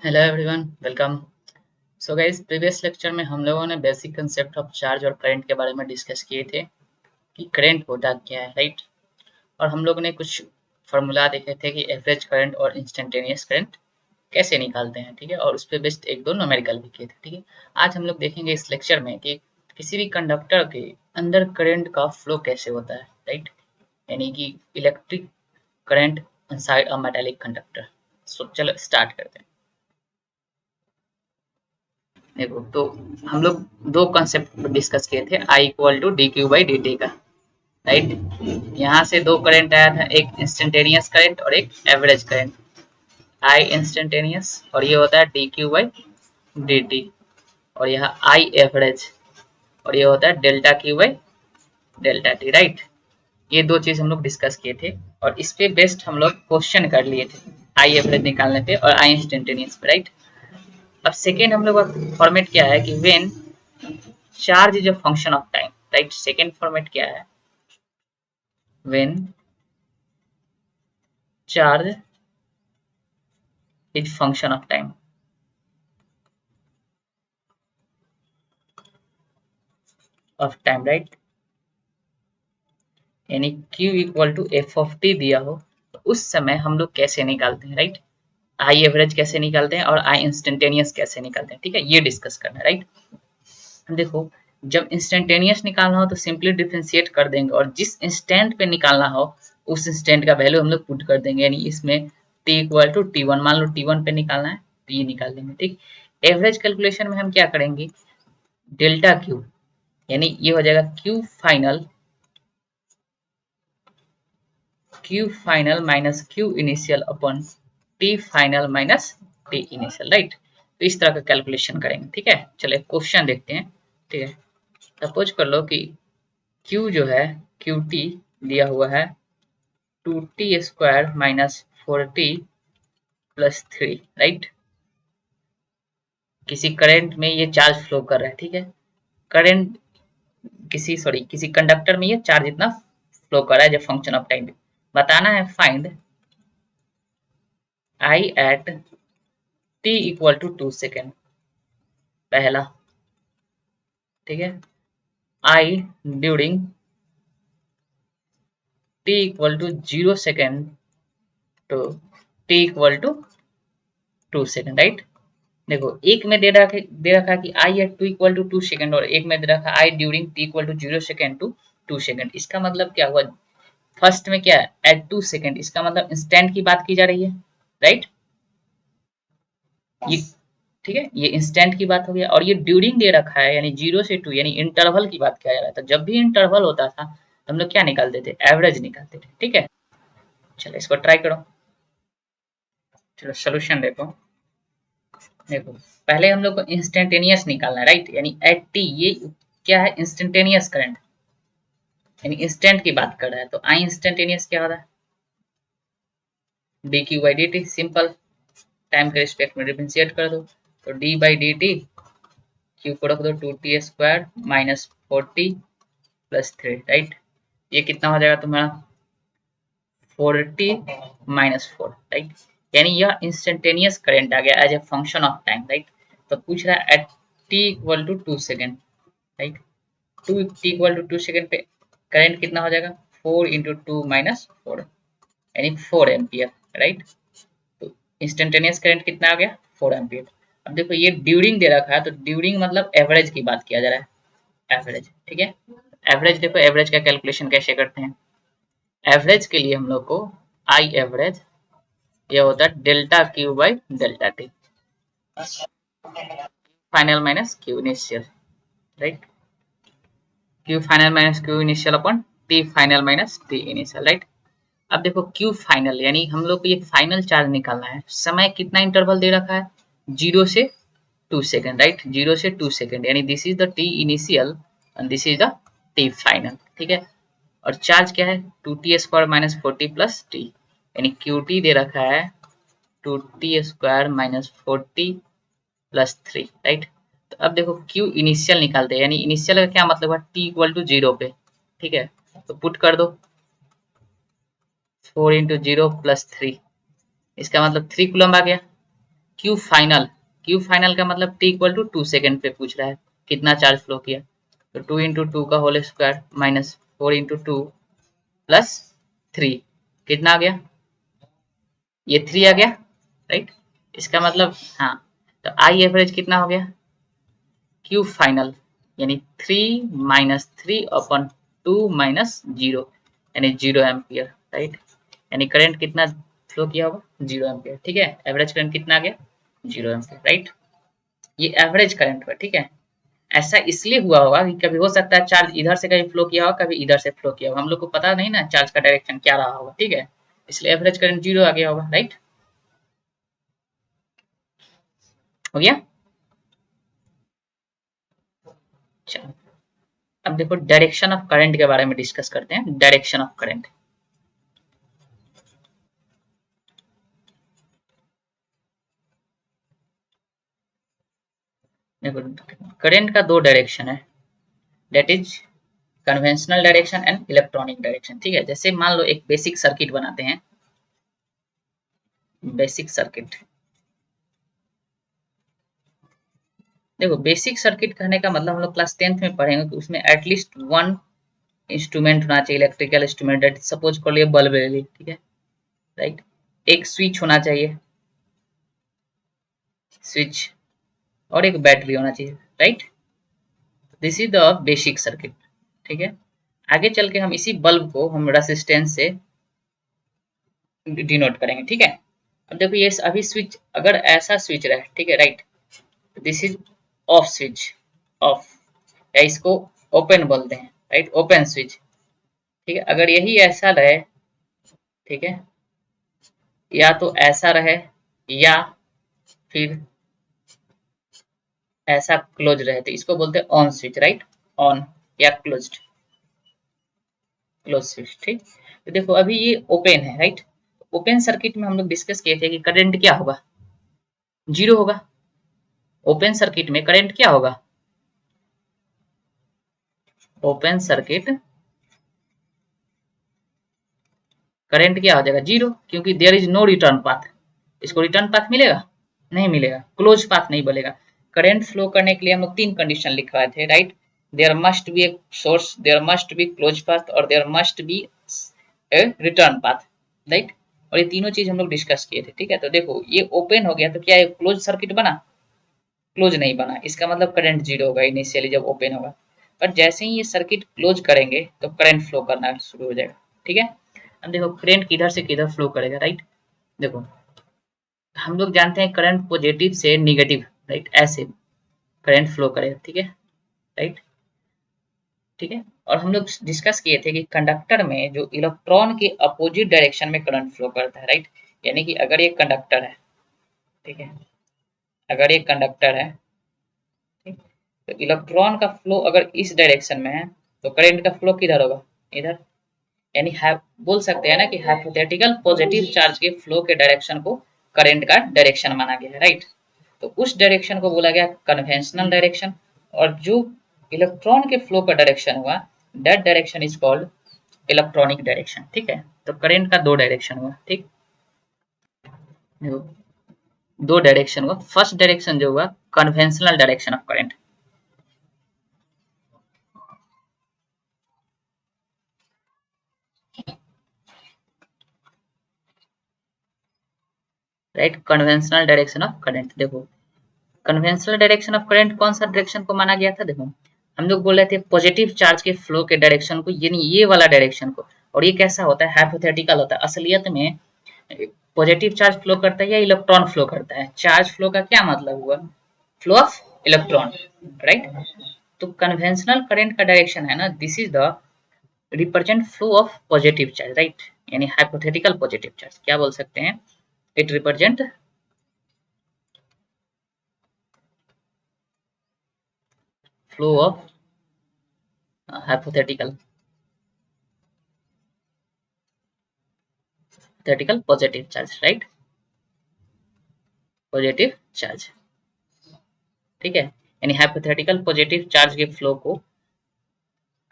Hello everyone, welcome. So guys, previous lecture में हम लोगों ने बेसिक कंसेप्ट ऑफ चार्ज और करंट के बारे में डिस्कस किए थे कि करंट होता क्या है, राइट। और हम लोगों ने कुछ फार्मूला देखे थे कि एवरेज करंट और इंस्टेंटेनियस करंट कैसे निकालते हैं, ठीक है। और उस पर बेस्ड एक दो न्यूमेरिकल भी किए थे, ठीक है। आज हम लोग देखेंगे इस लेक्चर में कि किसी भी कंडक्टर के अंदर करंट का फ्लो कैसे होता है, राइट। यानी कि electric current inside a metallic conductor. So चलो स्टार्ट करते हैं। देखो, तो हम लोग दो कंसेप्ट डिस्कस किए थे, I equal to d q by d t का, राइट। यहाँ से दो करंट आया था, एक इंस्टेंटेनियस करंट और एक एवरेज करंट। आई इंस्टेंटेनियस और ये होता है D q by d T, और यहाँ आई एवरेज और ये होता है delta Q by delta T, right. ये दो चीज हम लोग डिस्कस किए थे और इस पे बेस्ड हम लोग क्वेश्चन कर लिए थे, आई एवरेज निकालने पे और आई इंस्टेंटेनियस पे, राइट। अब सेकेंड हम लोग का फॉर्मेट क्या है कि when charge is a function of time, right. Second format क्या है, when charge is function of time. Of time, right. यानी Q equal to F of T दिया हो तो उस समय हम लोग कैसे निकालते हैं, राइट। आई एवरेज कैसे निकालते हैं और आई इंस्टेंटेनियस कैसे निकालते हैं, ठीक है। ये डिस्कस करना है, राइट। देखो, जब इंस्टेंटेनियस निकालना हो तो सिंपली डिफरेंशिएट कर देंगे और जिस इंस्टेंट पे निकालना हो उस इंस्टेंट का वैल्यू हम लोग पुट कर देंगे। यानी इसमें t equal to T one, मान लो t1 पे निकालना है तो ये निकाल देंगे, ठीक। एवरेज कैलकुलेशन में हम क्या करेंगे, डेल्टा क्यू, यानी ये हो जाएगा q final minus q initial upon t final minus t initial, right. तो इस तरह का कैलकुलेशन करेंगे, ठीक है। चलिए क्वेश्चन देखते हैं, ठीक है। सपोज कर लो कि Q जो है क्यू टी दिया हुआ है 2t² minus 4t plus 3, right. किसी करंट में ये चार्ज फ्लो कर रहा है, ठीक है। करंट किसी कंडक्टर में ये चार्ज इतना फ्लो कर रहा है जब फंक्शन ऑफ टाइम। बताना है find I at t equal to 2 second, पहला, ठीक है। I during t equal to 0 second to t equal to 2 second, right. देखो, एक में दे रखा है कि I at 2 equal to 2 second और एक में दे रखा है I during t equal to 0 second to 2 second. इसका मतलब क्या हुआ, फर्स्ट में क्या है एट 2 सेकेंड, इसका मतलब इंस्टेंट की बात की जा रही है, राइट। ये ठीक है, ये इंस्टेंट की बात हो गया। और ये ड्यूरिंग दे रखा है यानी 0 से 2, यानी इंटरवल की बात किया जा रहा था। जब भी इंटरवल होता था हम लोग क्या निकालते थे, एवरेज निकालते थे, ठीक है। चलो इसको ट्राई करो, चलो सोल्यूशन देखो। देखो, पहले हम लोग को इंस्टेंटेनियस निकालना है, राइट। यानी एट टी, ये क्या है, इंस्टेंटेनियस करंट, यानी इंस्टेंट की बात कर रहा है। तो आई इंस्टेंटेनियस क्या हो रहा है, D q by d T, simple, time के रिस्पेक्ट में डिफरेंशिएट कर दो। तो D by d T, Q को रख दो 2t² minus 4t plus 3, right. ये कितना हो जाएगा तुम्हारा 4t माइनस 4, राइट। यानी यह इंस्टेंटेनियस करंट आ गया as a function of time, right. तो पूछ रहा है at t equal to 2 second, right. 2t equal to 2 second पे करंट कितना हो जाएगा, 4 × 2 माइनस 4, यानी 4 एम्पियर, राइट। तो इंस्टेंटेनियस करंट कितना आ गया, 4 एम्पियर। अब देखो, ये ड्यूरिंग दे रखा है तो ड्यूरिंग मतलब एवरेज की बात किया जा रहा है, एवरेज, ठीक है। एवरेज देखो, एवरेज का कैलकुलेशन कैसे करते हैं। एवरेज के लिए हम लोग को आई एवरेज ये होता है delta Q by delta T, final minus q initial, right. Q final minus q initial upon t final minus t initial, right. अब देखो, क्यू फाइनल यानी हम लोग को ये फाइनल चार्ज निकालना है। समय कितना इंटरवल दे रखा है, 0 से 2 सेकेंड, राइट। 0 से 2 सेकेंड, यानी this is the T initial and this is the T final, ठीक है। और चार्ज क्या है 2t² minus 4t plus T, यानी क्यू टी दे रखा है 2t² minus 4t plus 3, right. तो अब देखो क्यू इनिशियल निकालते हैं, यानी इनिशियल का क्या मतलब है, t इक्वल टू 0 पे, ठीक है। तो पुट कर दो 4 × 0 प्लस 3, इसका मतलब 3 कूलम आ गया। क्यू फाइनल का मतलब t इक्वल टू 2 सेकेंड पे पूछ रहा है कितना चार्ज फ्लो किया, तो 2 × 2 का होल स्क्वायर माइनस 4 × 2 प्लस 3 कितना आ गया, ये 3 आ गया राइट। इसका मतलब हाँ, तो आई एवरेज कितना हो गया, क्यू फाइनल यानी 3 - 3/2 - 0 यानी 0 एम्पियर राइट। यानी करंट कितना फ्लो किया होगा, 0 एम्पियर। ठीक है, एवरेज करंट कितना आ गया, 0 एम्पियर राइट। ये एवरेज करंट हुआ। ठीक है, ऐसा इसलिए हुआ होगा कि कभी हो सकता है चार्ज इधर से कभी फ्लो किया होगा, कभी इधर से फ्लो किया होगा, हम लोग को पता नहीं ना चार्ज का डायरेक्शन क्या रहा होगा। ठीक है, इसलिए एवरेज करंट 0 आ गया होगा राइट। हो गया। चलो अब देखो डायरेक्शन ऑफ करंट के बारे में डिस्कस करते हैं। डायरेक्शन ऑफ करंट, देखो करंट का दो डायरेक्शन है, that is conventional direction and electronic direction. ठीक है, जैसे मान लो एक बेसिक सर्किट बनाते हैं, बेसिक सर्किट। देखो बेसिक सर्किट कहने का मतलब हम लोग क्लास 10th में पढ़ेंगे तो उसमें एटलीस्ट वन इंस्ट्रूमेंट होना चाहिए, इलेक्ट्रिकल इंस्ट्रूमेंट, दैट सपोज कर लिए बल्ब ले ली। ठीक है राइट, एक स्विच होना चाहिए, स्विच, और एक बैटरी होना चाहिए right. This is the basic circuit. ठीक है, आगे चल के हम इसी बल्ब को हम रेसिस्टेंस से डिनोट करेंगे। ठीक है, अब देखो ये अभी स्विच अगर ऐसा स्विच रहे, ठीक है right, this is off switch, of, या इसको ओपन बोलते हैं राइट, ओपन स्विच। ठीक है, अगर यही ऐसा रहे, ठीक है, या तो ऐसा रहे या फिर ऐसा क्लोज रहे तो इसको बोलते हैं ऑन स्विच राइट, ऑन या क्लोज्ड, क्लोज स्विच। ठीक, तो देखो अभी ये ओपन है राइट। ओपन सर्किट में हम लोग डिस्कस किए थे कि करंट क्या होगा, 0 होगा। ओपन सर्किट में करंट क्या होगा, ओपन सर्किट करंट क्या हो जाएगा, 0, क्योंकि there is no return path. इसको रिटर्न पाथ मिलेगा, नहीं मिलेगा, क्लोज पाथ नहीं बोलेगा। करंट फ्लो करने के लिए हम लोग 3 कंडीशन लिखवाए थे right, there must be a source, there must be close path और there must be a return path right. और ये तीनों चीज हम लोग डिस्कस किए थे। ठीक है, तो देखो ये ओपन हो गया तो क्या ये क्लोज सर्किट बना, क्लोज नहीं बना, इसका मतलब करंट 0 होगा इनिशियली जब ओपन होगा। पर जैसे ही ये सर्किट क्लोज करेंगे तो करंट फ्लो करना शुरू हो जाएगा। ठीक है, अब देखो करंट किधर से किधर फ्लो करेगा राइट। देखो हम लोग जानते हैं करंट पॉजिटिव से निगेटिव राइट, ऐसे करंट फ्लो करेगा। ठीक है राइट, ठीक है। और हम लोग डिस्कस किए थे कि कंडक्टर में जो इलेक्ट्रॉन के अपोजिट डायरेक्शन में करंट फ्लो करता है राइट। यानी कि अगर ये कंडक्टर है, ठीक है, अगर ये कंडक्टर है, ठीक, तो इलेक्ट्रॉन का फ्लो अगर इस डायरेक्शन में है तो करंट का फ्लो किधर होगा, इधर। यानी बोल सकते हैं ना कि हाइपोथेटिकल पॉजिटिव चार्ज के फ्लो के डायरेक्शन को करंट का डायरेक्शन माना गया है राइट। तो उस डायरेक्शन को बोला गया कन्वेंशनल डायरेक्शन, और जो इलेक्ट्रॉन के फ्लो का डायरेक्शन हुआ that direction is called electronic direction. ठीक है, तो करंट का दो डायरेक्शन हुआ। ठीक, दो डायरेक्शन हुआ। फर्स्ट डायरेक्शन जो हुआ conventional direction of current, right, conventional direction of current. देखो कन्वेंशनल डायरेक्शन ऑफ करंट कौन सा डायरेक्शन को माना गया था, देखो हम लोग बोल रहे थे पॉजिटिव चार्ज के फ्लो के डायरेक्शन को, यानी ये वाला डायरेक्शन को। और ये कैसा होता है, हाइपोथेटिकल होता है। असलियत में पॉजिटिव चार्ज फ्लो करता है या इलेक्ट्रॉन फ्लो करता है। चार्ज फ्लो का क्या मतलब हुआ, फ्लो ऑफ इलेक्ट्रॉन राइट। तो कन्वेंशनल करंट का डायरेक्शन है ना, this is the represent flow of positive charge right, यानी हाइपोथेटिकल पॉजिटिव चार्ज क्या बोल सकते हैं, it represent flow of hypothetical positive charge right, positive charge. ठीक है, यानी हाइपोथेटिकल पॉजिटिव चार्ज के फ्लो को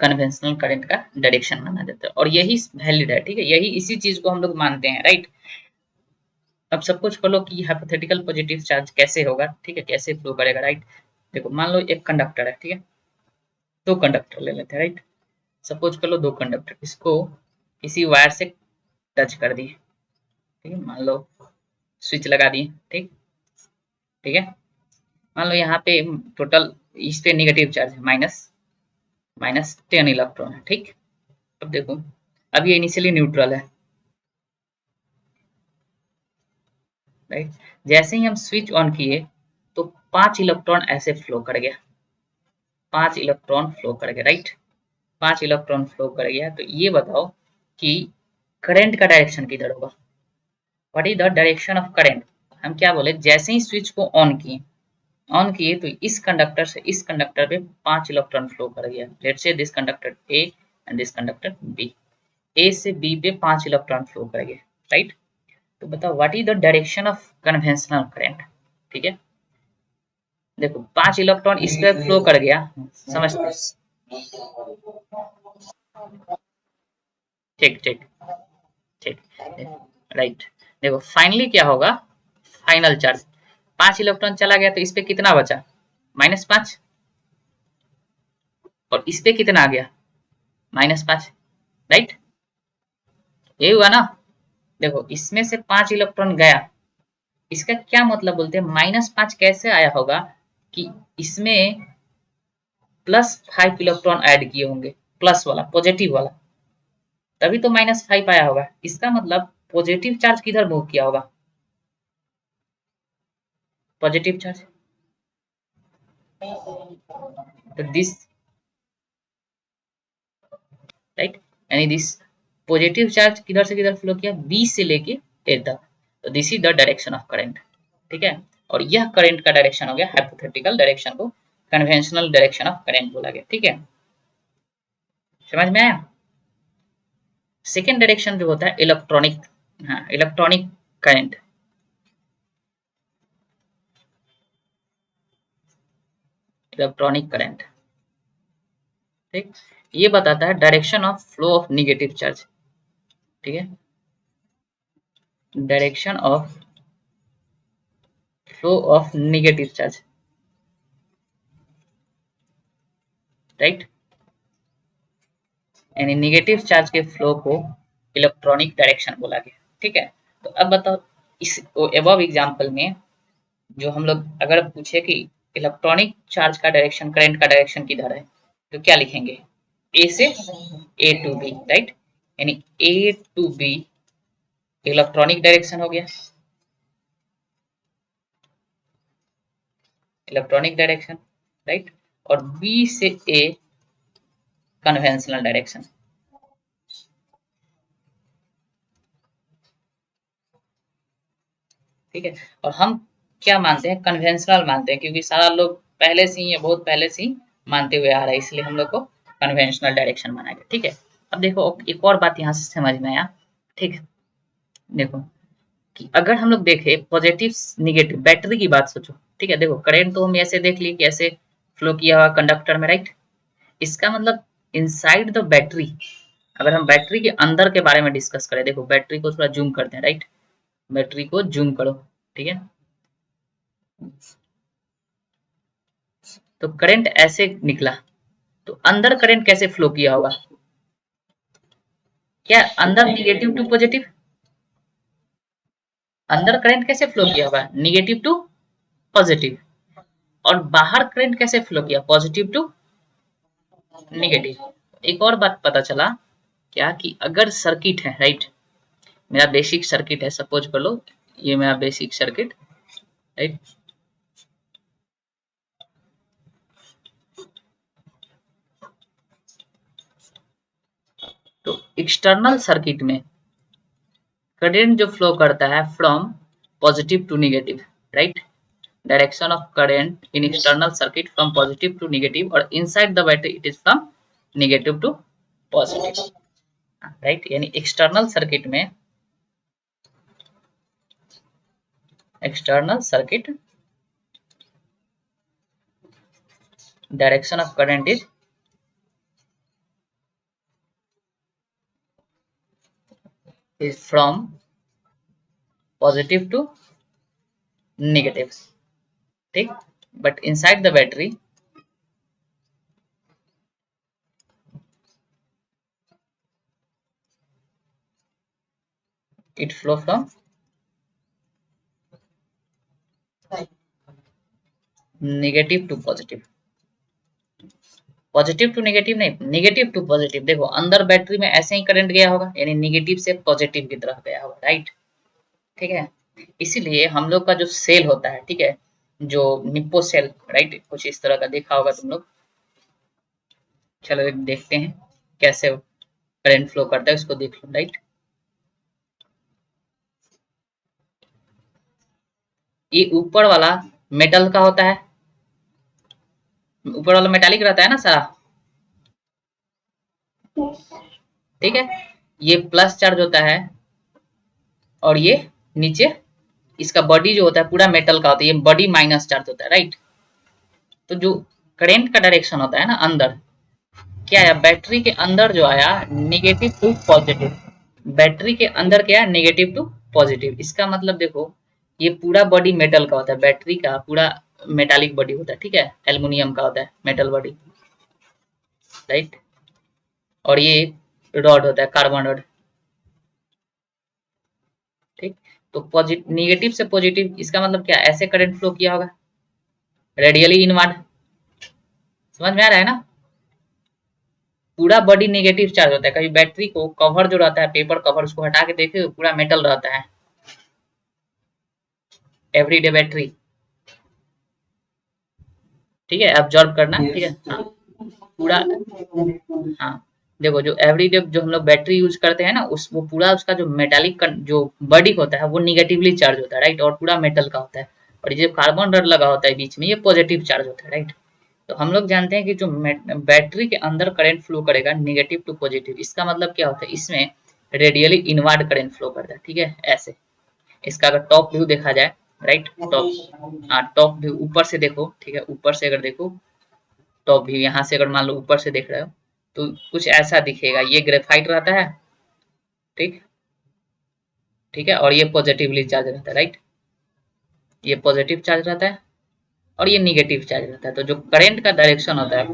कन्वेंशनल करंट का डायरेक्शन माना जाता है, और यही वैलिड है। ठीक है, यही इसी चीज को हम लोग मानते हैं राइट। अब सपोज कर लो कि हाइपोथेटिकल पॉजिटिव चार्ज कैसे होगा, ठीक है, कैसे फ्लो करेगा, राइट। देखो मान लो एक कंडक्टर है, ठीक है, दो कंडक्टर ले लेते हैं, राइट। सपोज कर लो दो कंडक्टर, इसको किसी वायर से टच कर दिए, ठीक है, मान लो स्विच लगा दिए, ठीक, ठीक है। मान लो यहाँ पे टोटल इस पे निगेटिव चार्ज है, माइनस माइनस 10 इलेक्ट्रॉन है, ठीक। अब देखो, अब ये इनिशियली न्यूट्रल है, राइट। जैसे ही हम स्विच ऑन किए तो 5 इलेक्ट्रॉन ऐसे फ्लो कर गया, 5 इलेक्ट्रॉन फ्लो कर गया, राइट। 5 इलेक्ट्रॉन फ्लो कर गया, तो ये बताओ कि करंट का डायरेक्शन किधर होगा। What is the direction of current. हम क्या बोले, जैसे ही स्विच को ऑन किए तो इस कंडक्टर से इस कंडक्टर पे 5 इलेक्ट्रॉन फ्लो कर गया। Let's say this conductor A and this conductor B, A से बी पे 5 इलेक्ट्रॉन फ्लो कर गए, राइट। तो बताओ what is the direction of conventional current, ठीक है। देखो 5 इलेक्ट्रॉन इस पे फ्लो कर गया, समझते, ठीक ठीक ठीक, राइट। देखो फाइनली क्या होगा, फाइनल चार्ज 5 इलेक्ट्रॉन चला गया तो इस पे कितना बचा, -5, और इस पे कितना आ गया, -5, राइट। यही हुआ ना। देखो इसमें से 5 इलेक्ट्रॉन गया, इसका क्या मतलब बोलते हैं, -5 कैसे आया होगा कि इसमें +5 इलेक्ट्रॉन ऐड किए होंगे, प्लस वाला पॉजिटिव वाला, तभी तो -5 आया होगा। इसका मतलब पॉजिटिव चार्ज किधर मूव किया होगा, पॉजिटिव चार्ज, तो दिस, राइट, यानी दिस पॉजिटिव चार्ज किधर से किधर फ्लो किया, बी से लेके ए तक, तो this is the direction of current, ठीक है। और यह करंट का डायरेक्शन हो गया, हाइपोथेटिकल डायरेक्शन को कन्वेंशनल डायरेक्शन ऑफ करंट बोला गया, ठीक है, समझ में आया। सेकेंड डायरेक्शन जो होता है इलेक्ट्रॉनिक, हाँ इलेक्ट्रॉनिक करंट, इलेक्ट्रॉनिक करंट, ठीक, ये बताता है direction of flow of negative charge, ठीक है, direction of flow of negative charge, right, यानी निगेटिव चार्ज के फ्लो को इलेक्ट्रॉनिक डायरेक्शन बोला गया, ठीक है। तो अब बताओ इस एबव एग्जांपल में जो हम लोग अगर पूछे कि इलेक्ट्रॉनिक चार्ज का डायरेक्शन, करंट का डायरेक्शन किधर है, तो क्या लिखेंगे, ए से ए टू बी, राइट, यानी ए टू बी इलेक्ट्रॉनिक डायरेक्शन हो गया, इलेक्ट्रॉनिक डायरेक्शन, राइट, और बी से ए कन्वेंशनल डायरेक्शन, ठीक है। और हम क्या मानते हैं, कन्वेंशनल मानते हैं, क्योंकि सारा लोग पहले से ही, बहुत पहले से ही मानते हुए आ रहा है, इसलिए हम लोग को कन्वेंशनल डायरेक्शन माना गया, ठीक है। अब देखो एक और बात यहाँ से समझ में आया, ठीक है। देखो कि अगर हम लोग देखें पॉजिटिव निगेटिव बैटरी की बात सोचो, ठीक है। देखो करंट तो हम ऐसे देख लिए कि ऐसे फ्लो किया हुआ कंडक्टर में, राइट। इसका मतलब इनसाइड द बैटरी, अगर हम बैटरी के अंदर के बारे में डिस्कस करें, देखो बैटरी को थोड़ा जूम करते हैं, राइट, बैटरी को जूम करो, ठीक है। तो करंट ऐसे निकला, तो अंदर करंट कैसे फ्लो किया होगा, क्या अंदर निगेटिव टू पॉजिटिव, अंदर करंट कैसे फ्लो किया होगा, निगेटिव टू पॉजिटिव, और बाहर करंट कैसे फ्लो किया, पॉजिटिव टू निगेटिव। एक और बात पता चला क्या, कि अगर सर्किट है, राइट, मेरा बेसिक सर्किट है, सपोज कर लो ये मेरा बेसिक सर्किट, राइट, तो एक्सटर्नल सर्किट में करंट जो फ्लो करता है from positive to negative, right, direction of current in external circuit from positive to negative, और inside the battery it is from negative to positive, right. यानी external circuit direction of current is from positive to negative, ठीक। But inside the battery it flow from negative to positive, positive to negative नहीं, negative to positive. देखो अंदर battery में ऐसे ही current गया होगा, यानी नेगेटिव से पॉजिटिव की तरफ गया होगा, राइट। ठीक है, इसीलिए हम लोग का जो सेल होता है, ठीक है, जो निप्पो सेल, राइट, कुछ इस तरह का देखा होगा तुम लोग। चलो एक देखते हैं कैसे करंट फ्लो करता है, उसको देख लो, राइट। ये ऊपर वाला मेटल का होता है, ऊपर वाला मेटालिक रहता है ना सारा, ठीक है। ये प्लस चार्ज होता है और ये नीचे इसका बॉडी जो होता है पूरा मेटल का होता है, ये बॉडी माइनस चार्ज होता है, राइट। तो जो करंट का डायरेक्शन होता है ना अंदर, क्या है, बैटरी के अंदर जो आया नेगेटिव टू पॉजिटिव, बैटरी के अंदर क्या है, नेगेटिव टू पॉजिटिव। इसका मतलब देखो ये पूरा बॉडी मेटल का होता है, बैटरी का पूरा मेटालिक बॉडी होता है, ठीक है, एल्युमिनियम का होता है मेटल बॉडी, राइट। और ये रॉड होता है, कार्बन रॉड, ठीक। तो पॉजिटिव, नेगेटिव से पॉजिटिव, इसका मतलब क्या, ऐसे करंट फ्लो किया होगा रेडियली इनवर्ड, समझ में आ रहा है ना। पूरा बॉडी नेगेटिव चार्ज होता है, कभी बैटरी को कवर जो रहता है, पेपर कवर, उसको हटा के देखे पूरा मेटल रहता है, एवरीडे बैटरी, ठीक है, ऑब्जर्व करना, ठीक है। हाँ पूरा, हाँ देखो जो एवरीडे जो हम लोग बैटरी यूज करते हैं ना, उस वो पूरा उसका जो मेटालिक जो बॉडी होता है वो निगेटिवली चार्ज होता है, राइट, और पूरा मेटल का होता है। और ये जो कार्बन रॉड लगा होता है बीच में, ये पॉजिटिव चार्ज होता है, राइट। तो हम लोग जानते हैं कि जो बैटरी के अंदर करंट फ्लो करेगा नेगेटिव टू पॉजिटिव, इसका मतलब क्या होता है, इसमें रेडियली इनवर्ड करंट फ्लो करता है, ठीक है, ऐसे। इसका अगर टॉप व्यू देखा जाए, राइट, टॉप, हाँ टॉप व्यू ऊपर से देखो, ठीक है, ऊपर से अगर देखो टॉप व्यू, यहाँ से अगर मान लो ऊपर से देख रहे हो तो कुछ ऐसा दिखेगा, ये ग्रेफाइट रहता है, ठीक, ठीक है, और ये पॉजिटिवली चार्ज रहता है, राइट, ये पॉजिटिव चार्ज रहता है और ये निगेटिव चार्ज रहता है। तो जो करंट का डायरेक्शन होता है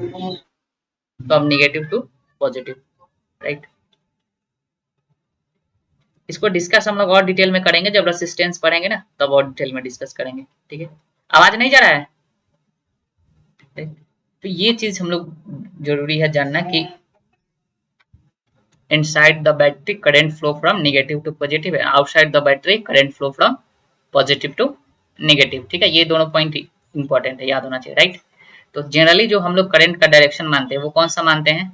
from negative to positive, right. इसको डिस्कस हम लोग और डिटेल में करेंगे जब रेसिस्टेंस पढ़ेंगे ना, तब और डिटेल में डिस्कस करेंगे, ठीक है। आवाज नहीं जा रहा है, तो ये चीज हम लोग जरूरी है जानना कि inside the battery current flow from negative to positive, outside the battery current flow from positive to negative, ठीक है। ये दोनों पॉइंट इंपॉर्टेंट है, याद होना चाहिए, राइट। तो जनरली जो हम लोग करंट का डायरेक्शन मानते हैं वो कौन सा मानते हैं,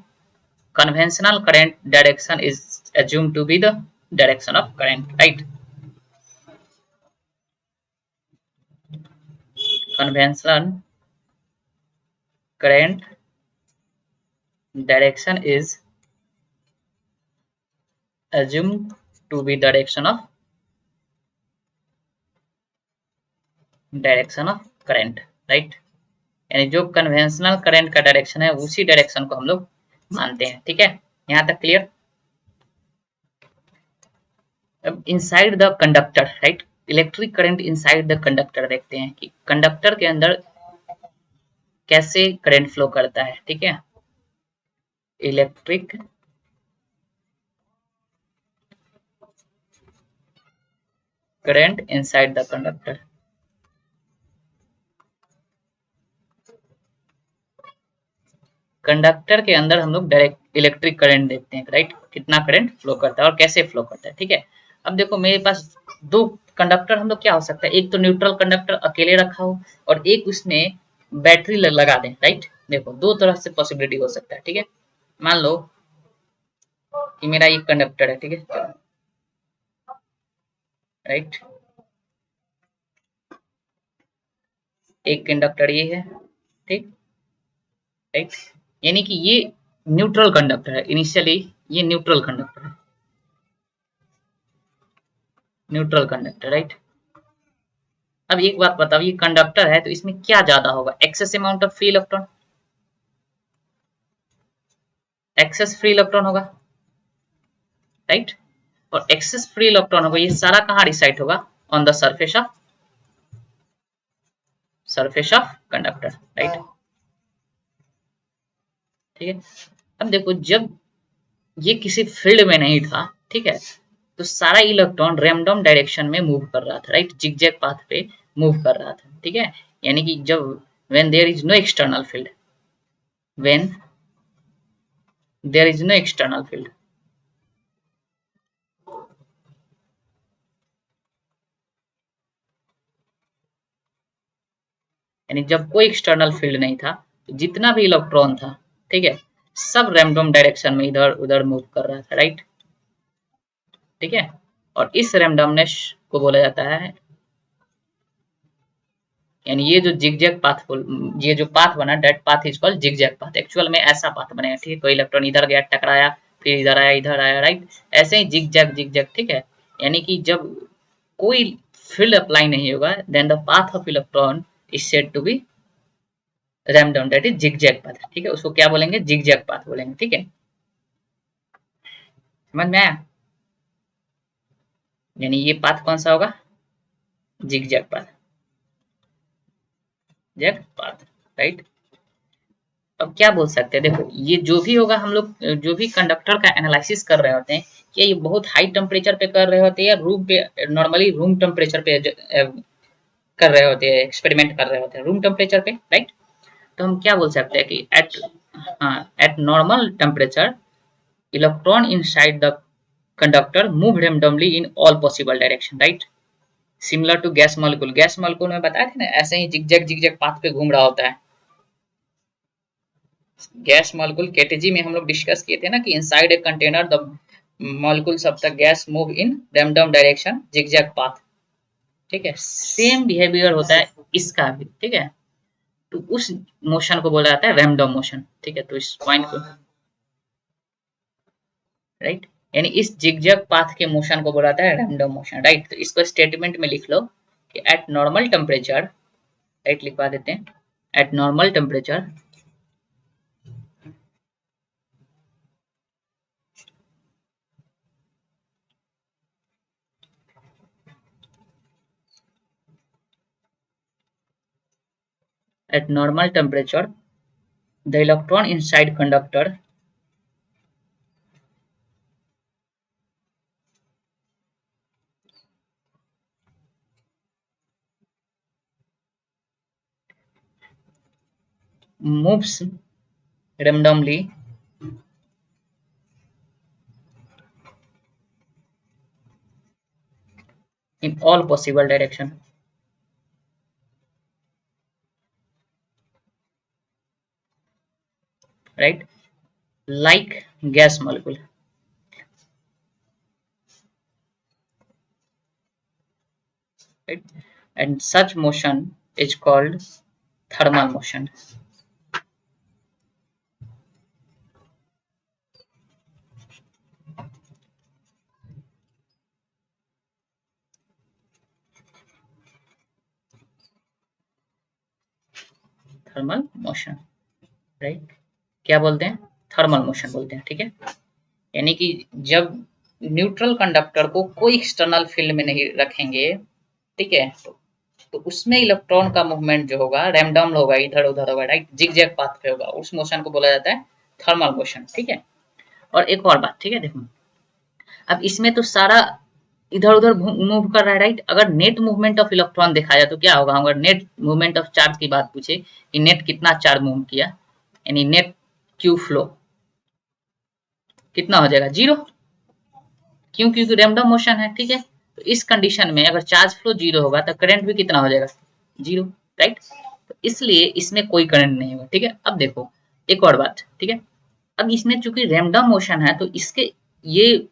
conventional current direction is assumed to be the direction of current, right। conventional current direction is assumed to be direction of current, right। यानी जो कन्वेंशनल करंट का डायरेक्शन है उसी डायरेक्शन को हम लोग मानते हैं, ठीक है, यहाँ तक क्लियर। अब inside the conductor, right, electric current inside the conductor देखते हैं कि कंडक्टर के अंदर कैसे करंट फ्लो करता है, ठीक है। Electric current inside the conductor, conductor के अंदर हम लोग डायरेक्ट इलेक्ट्रिक करंट देखते हैं, राइट, कितना करंट फ्लो करता है और कैसे फ्लो करता है, ठीक है। अब देखो मेरे पास दो कंडक्टर हम लोग क्या हो सकता है, एक तो न्यूट्रल कंडक्टर अकेले रखा हो और एक उसमें बैटरी लगा दें, राइट। देखो दो तरह से पॉसिबिलिटी हो सकता है, ठीक है। मान लो कि मेरा एक कंडक्टर है, ठीक है, राइट, एक कंडक्टर ये है, ठीक, राइट, यानी कि ये न्यूट्रल कंडक्टर है, इनिशियली ये न्यूट्रल कंडक्टर है, न्यूट्रल कंडक्टर, राइट। अब एक बात बताओ, ये कंडक्टर है तो इसमें क्या ज्यादा होगा, excess amount of free electron, excess free electron होगा, राइट। और एक्सेस फ्री इलेक्ट्रॉन होगा, ये सारा कहाँ रिसाइट होगा, on the surface of conductor, right. ठीक है, अब देखो जब ये किसी फील्ड में नहीं था, ठीक है, तो सारा इलेक्ट्रॉन रैंडम डायरेक्शन में मूव कर रहा था, राइट, जिगजैग पाथ पे मूव कर रहा था, ठीक है। यानी कि जब when there is no external field, when there is no external field, यानी जब कोई एक्सटर्नल फील्ड नहीं था, तो जितना भी इलेक्ट्रॉन था, ठीक है, सब रैंडम डायरेक्शन में इधर उधर मूव कर रहा था, राइट। ठीक है, और इस रैंडमनेस को बोला जाता है, यानी ये जो जिगजैग पाथ, ये जो पाथ बना, that path is called zigzag path. Actual में ऐसा पाथ बनेगा, ठीक है, कोई इलेक्ट्रॉन इधर गया, टकराया, फिर इधर आया, राइट, ऐसे ही जिगजैग, ठीक है। यानी कि जब कोई फील्ड अप्लाई नहीं होगा, then the path of electron is said to be random, that is zigzag path, ठीक है, उसको क्या बोलेंगे, जिगजैग पाथ बोलेंगे, ठीक है, समझ में आया। यानी ये पाथ कौन सा होगा, zigzag path, zag path, right. अब क्या बोल सकते हैं, देखो ये जो भी होगा, हम लोग जो भी कंडक्टर का एनालिसिस कर रहे होते हैं, क्या ये बहुत हाई टेम्परेचर पे कर रहे होते हैं या रूम पे, नॉर्मली रूम टेम्परेचर पे कर रहे होते हैं, एक्सपेरिमेंट कर रहे होते हैं रूम टेम्परेचर पे, राइट। तो हम क्या बोल सकते हैं कि at normal temperature electron inside the conductor move randomly in all possible direction, right, similar to gas molecule में बताया था ना, ऐसे ही जिगजैग पाथ पे घूम रहा होता है। गैस मॉलिक्यूल केटीजी में हम लोग डिस्कस किए थे ना कि inside a container the molecules of the gas move in random direction zigzag path, ठीक है, सेम बिहेवियर होता है इसका भी, ठीक है। तो उस मोशन को बोला जाता है रैंडम मोशन, ठीक है, तो इस पॉइंट को, राइट, यानी इस जिगजैग पाथ के मोशन को बोला जाता है रैंडम मोशन, राइट। तो इसको स्टेटमेंट में लिख लो कि एट नॉर्मल टेम्परेचर, राइट, लिखवा देते हैं, eight normal temperature at normal temperature the electron inside conductor moves randomly in all possible direction, right, like gas molecule, right, and such motion is called thermal motion, thermal motion, right, क्या बोलते हैं, thermal motion बोलते हैं, ठीक है। यानी कि जब न्यूट्रल कंडक्टर को कोई एक्सटर्नल फील्ड में नहीं रखेंगे, ठीक है, तो उसमें इलेक्ट्रॉन का मूवमेंट जो होगा रैंडम होगा, इधर उधर होगा, राइट, जिगजैग पाथ पे होगा, उस मोशन को बोला जाता है थर्मल मोशन, ठीक है। और एक और बात, ठीक है, देखो अब इसमें तो सारा इधर उधर मूव कर रहा है, राइट। अगर नेट मूवमेंट ऑफ इलेक्ट्रॉन देखा जाए तो क्या होगा, अगर नेट मूवमेंट ऑफ चार्ज की बात पूछे कि नेट कितना चार्ज मूव किया, यानी नेट क्यू फ्लो कितना हो जाएगा, जीरो, क्यों, क्योंकि रैंडम मोशन है, ठीक है। तो इस कंडीशन में अगर चार्ज फ्लो जीरो होगा तो करंट भी कितना हो जाएगा, जीरो, राइट। तो इसलिए इसमें कोई करंट नहीं होगा, ठीक है। अब देखो एक और बात, ठीक है, अब इसमें चूंकि रैंडम मोशन है तो इसके ये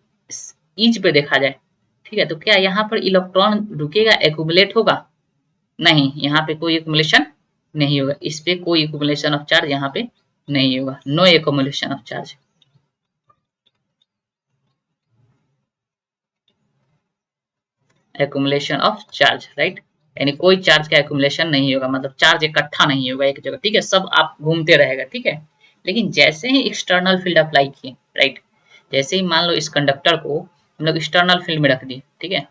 ईज पे देखा जाए, ठीक है, तो क्या यहाँ पर इलेक्ट्रॉन रुकेगा, एक्यूमुलेट होगा, नहीं, यहाँ पे कोई एक्यूमुलेशन नहीं होगा, इस पे कोई एक्यूमुलेशन ऑफ चार्ज यहाँ पे नहीं होगा, no accumulation of charge, accumulation of charge, right, यानी कोई चार्ज का एक्यूमुलेशन नहीं होगा, मतलब चार्ज इकट्ठा नहीं होगा एक जगह, ठीक है, सब आप घूमते रहेगा, ठीक है। लेकिन जैसे ही एक्सटर्नल फील्ड अप्लाई किए, राइट, जैसे ही मान लो इस कंडक्टर को हम लोग एक्सटर्नल फील्ड में रख दिए, ठीक है,